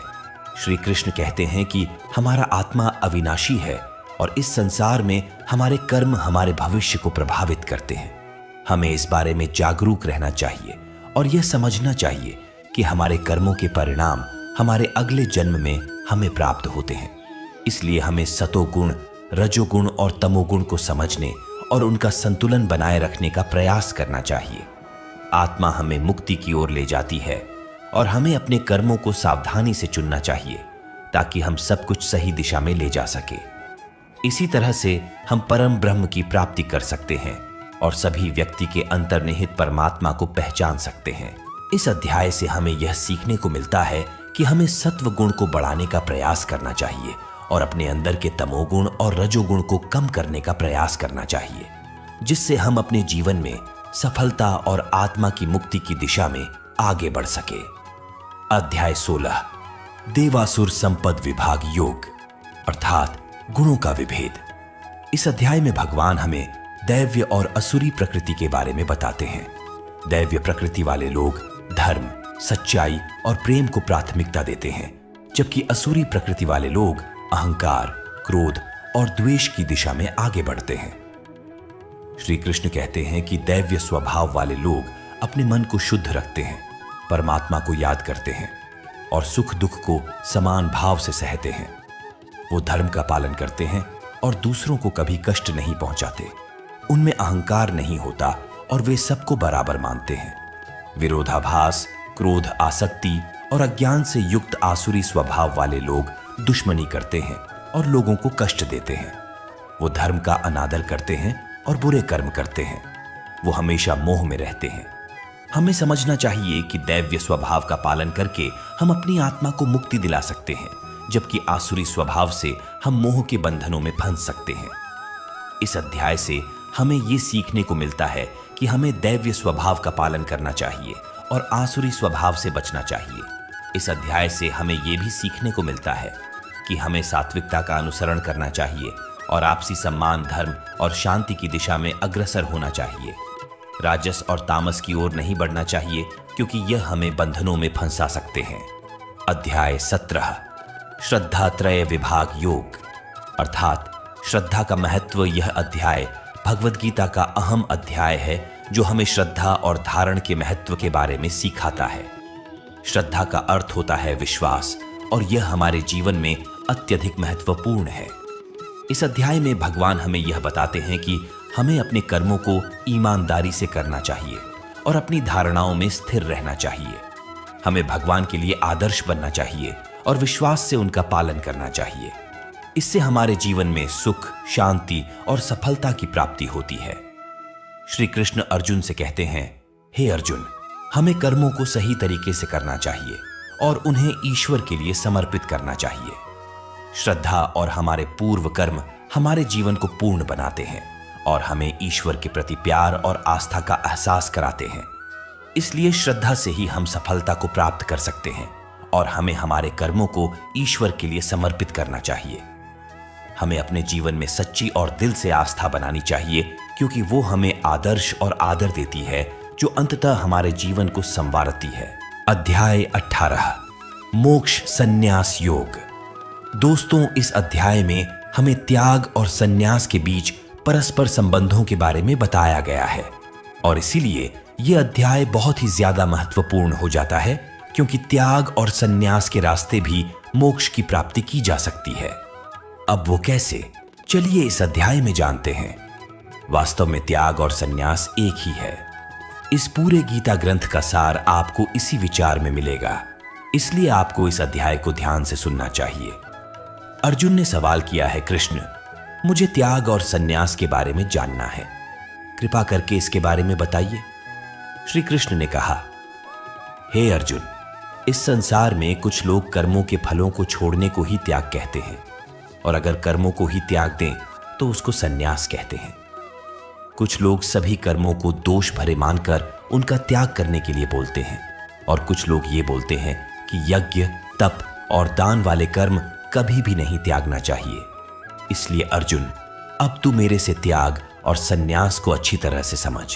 श्री कृष्ण कहते हैं कि हमारा आत्मा अविनाशी है और इस संसार में हमारे कर्म हमारे भविष्य को प्रभावित करते हैं। हमें इस बारे में जागरूक रहना चाहिए और यह समझना चाहिए कि हमारे कर्मों के परिणाम हमारे अगले जन्म में हमें प्राप्त होते हैं। इसलिए हमें सतोगुण, रजोगुण और तमोगुण को समझने और उनका संतुलन बनाए रखने का प्रयास करना चाहिए। आत्मा हमें मुक्ति की ओर ले जाती है और हमें अपने कर्मों को सावधानी से चुनना चाहिए ताकि हम सब कुछ सही दिशा में ले जा सके। इसी तरह से हम परम ब्रह्म की प्राप्ति कर सकते हैं और सभी व्यक्ति के अंतर्निहित परमात्मा को पहचान सकते हैं। इस अध्याय से हमें यह सीखने को मिलता है कि हमें सत्व गुण को बढ़ाने का प्रयास करना चाहिए और अपने अंदर के तमोगुण और रजोगुण को कम करने का प्रयास करना चाहिए, जिससे हम अपने जीवन में सफलता और आत्मा की मुक्ति की दिशा में आगे बढ़ सके। अध्याय 16 देवासुर संपद विभाग योग अर्थात गुणों का विभेद। इस अध्याय में भगवान हमें दैव्य और असुरी प्रकृति के बारे में बताते हैं। दैव्य प्रकृति वाले लोग धर्म, सच्चाई और प्रेम को प्राथमिकता देते हैं, जबकि असुरी प्रकृति वाले लोग अहंकार, क्रोध और द्वेष की दिशा में आगे बढ़ते हैं। श्री कृष्ण कहते हैं कि दैव्य स्वभाव वाले लोग अपने मन को शुद्ध रखते हैं, परमात्मा को याद करते हैं और सुख दुख को समान भाव से सहते हैं। वो धर्म का पालन करते हैं और दूसरों को कभी कष्ट नहीं पहुंचाते। उनमें अहंकार नहीं होता और वे सबको बराबर मानते हैं। विरोधाभास, क्रोध, आसक्ति और अज्ञान से युक्त आसुरी स्वभाव वाले लोग दुश्मनी करते हैं और लोगों को कष्ट देते हैं। वो धर्म का अनादर करते हैं और बुरे कर्म करते हैं। वो हमेशा मोह में रहते हैं। हमें समझना चाहिए कि दैव्य स्वभाव का पालन करके हम अपनी आत्मा को मुक्ति दिला सकते हैं, जबकि आसुरी स्वभाव से हम मोह के बंधनों में फंस सकते हैं। इस अध्याय से हमें ये सीखने को मिलता है कि हमें दैव्य स्वभाव का पालन करना चाहिए और आसुरी स्वभाव से बचना चाहिए। इस अध्याय से हमें यह भी सीखने को मिलता है कि हमें सात्विकता का अनुसरण करना चाहिए और आपसी सम्मान, धर्म और शांति की दिशा में अग्रसर होना चाहिए। राजस और तामस की ओर नहीं बढ़ना चाहिए, क्योंकि यह हमें बंधनों में फंसा सकते हैं। अध्याय 17 श्रद्धा त्रय विभाग योग अर्थात श्रद्धा का महत्व। यह अध्याय भगवद गीता का अहम अध्याय है जो हमें श्रद्धा और धारण के महत्व के बारे में सिखाता है। श्रद्धा का अर्थ होता है विश्वास और यह हमारे जीवन में अत्यधिक महत्वपूर्ण है। इस अध्याय में भगवान हमें यह बताते हैं कि हमें अपने कर्मों को ईमानदारी से करना चाहिए और अपनी धारणाओं में स्थिर रहना चाहिए। हमें भगवान के लिए आदर्श बनना चाहिए और विश्वास से उनका पालन करना चाहिए। इससे हमारे जीवन में सुख, शांति और सफलता की प्राप्ति होती है। श्री कृष्ण अर्जुन से कहते हैं, हे अर्जुन, हमें कर्मों को सही तरीके से करना चाहिए और उन्हें ईश्वर के लिए समर्पित करना चाहिए। श्रद्धा और हमारे पूर्व कर्म हमारे जीवन को पूर्ण बनाते हैं और हमें ईश्वर के प्रति प्यार और आस्था का एहसास कराते हैं। इसलिए श्रद्धा से ही हम सफलता को प्राप्त कर सकते हैं और हमें हमारे कर्मों को ईश्वर के लिए समर्पित करना चाहिए। हमें अपने जीवन में सच्ची और दिल से आस्था बनानी चाहिए क्योंकि वो हमें आदर्श और आदर देती है जो अंततः हमारे जीवन को संवारती है। अध्याय 18 मोक्ष संन्यास योग। दोस्तों, इस अध्याय में हमें त्याग और संन्यास के बीच परस्पर संबंधों के बारे में बताया गया है और इसीलिए यह अध्याय बहुत ही ज्यादा महत्वपूर्ण हो जाता है क्योंकि त्याग और संन्यास के रास्ते भी मोक्ष की प्राप्ति की जा सकती है। अब वो कैसे, चलिए इस अध्याय में जानते हैं। वास्तव में त्याग और संन्यास एक ही है। इस पूरे गीता ग्रंथ का सार आपको इसी विचार में मिलेगा, इसलिए आपको इस अध्याय को ध्यान से सुनना चाहिए। अर्जुन ने सवाल किया है, कृष्ण, मुझे त्याग और संन्यास के बारे में जानना है, कृपा करके इसके बारे में बताइए। श्री कृष्ण ने कहा, हे अर्जुन, इस संसार में कुछ लोग कर्मों के फलों को छोड़ने को ही त्याग कहते हैं और अगर कर्मों को ही त्याग दें तो उसको संन्यास कहते हैं। कुछ लोग सभी कर्मों को दोष भरे मानकर उनका त्याग करने के लिए बोलते हैं और कुछ लोग ये बोलते हैं कि यज्ञ, तप और दान वाले कर्म कभी भी नहीं त्यागना चाहिए। इसलिए अर्जुन, अब तू मेरे से त्याग और संन्यास को अच्छी तरह से समझ।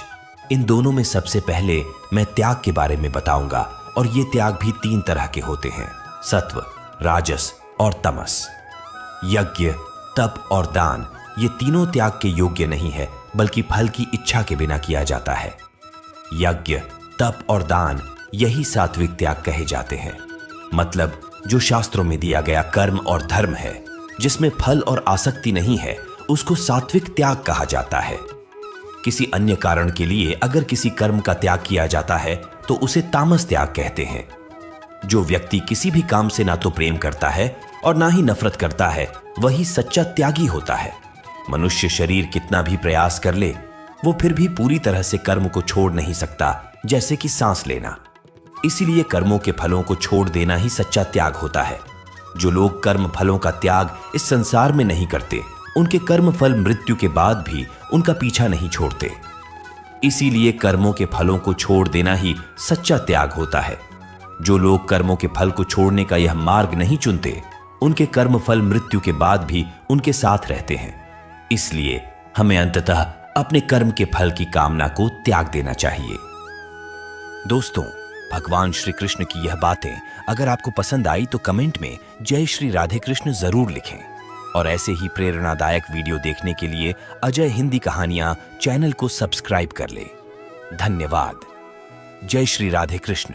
इन दोनों में सबसे पहले मैं त्याग के बारे में बताऊंगा और ये त्याग भी 3 तरह के होते हैं, सत्व, राजस और तमस। यज्ञ, तप और दान ये तीनों त्याग के योग्य नहीं है बल्कि फल की इच्छा के बिना किया जाता है। यज्ञ, तप और दान यही सात्विक त्याग कहे जाते हैं, मतलब जो शास्त्रों में दिया गया कर्म और धर्म है जिसमें फल और आसक्ति नहीं है उसको सात्विक त्याग कहा जाता है। किसी अन्य कारण के लिए अगर किसी कर्म का त्याग किया जाता है तो उसे तामस त्याग कहते हैं। जो व्यक्ति किसी भी काम से ना तो प्रेम करता है और ना ही नफरत करता है वही सच्चा त्यागी होता है। मनुष्य शरीर कितना भी प्रयास कर ले वो फिर भी पूरी तरह से कर्म को छोड़ नहीं सकता, जैसे कि सांस लेना। इसीलिए कर्मों के फलों को छोड़ देना ही सच्चा त्याग होता है। जो लोग कर्म फलों का त्याग इस संसार में नहीं करते उनके कर्म फल मृत्यु के बाद भी उनका पीछा नहीं छोड़ते। इसीलिए कर्मों के फलों को छोड़ देना ही सच्चा त्याग होता है। जो लोग कर्मों के फल को छोड़ने का यह मार्ग नहीं चुनते उनके कर्म फल मृत्यु के बाद भी उनके साथ रहते हैं। इसलिए हमें अंततः अपने कर्म के फल की कामना को त्याग देना चाहिए। दोस्तों, भगवान श्री कृष्ण की यह बातें अगर आपको पसंद आई तो कमेंट में जय श्री राधे कृष्ण जरूर लिखें और ऐसे ही प्रेरणादायक वीडियो देखने के लिए अजय हिंदी कहानियां चैनल को सब्सक्राइब कर ले। धन्यवाद। जय श्री राधे कृष्ण।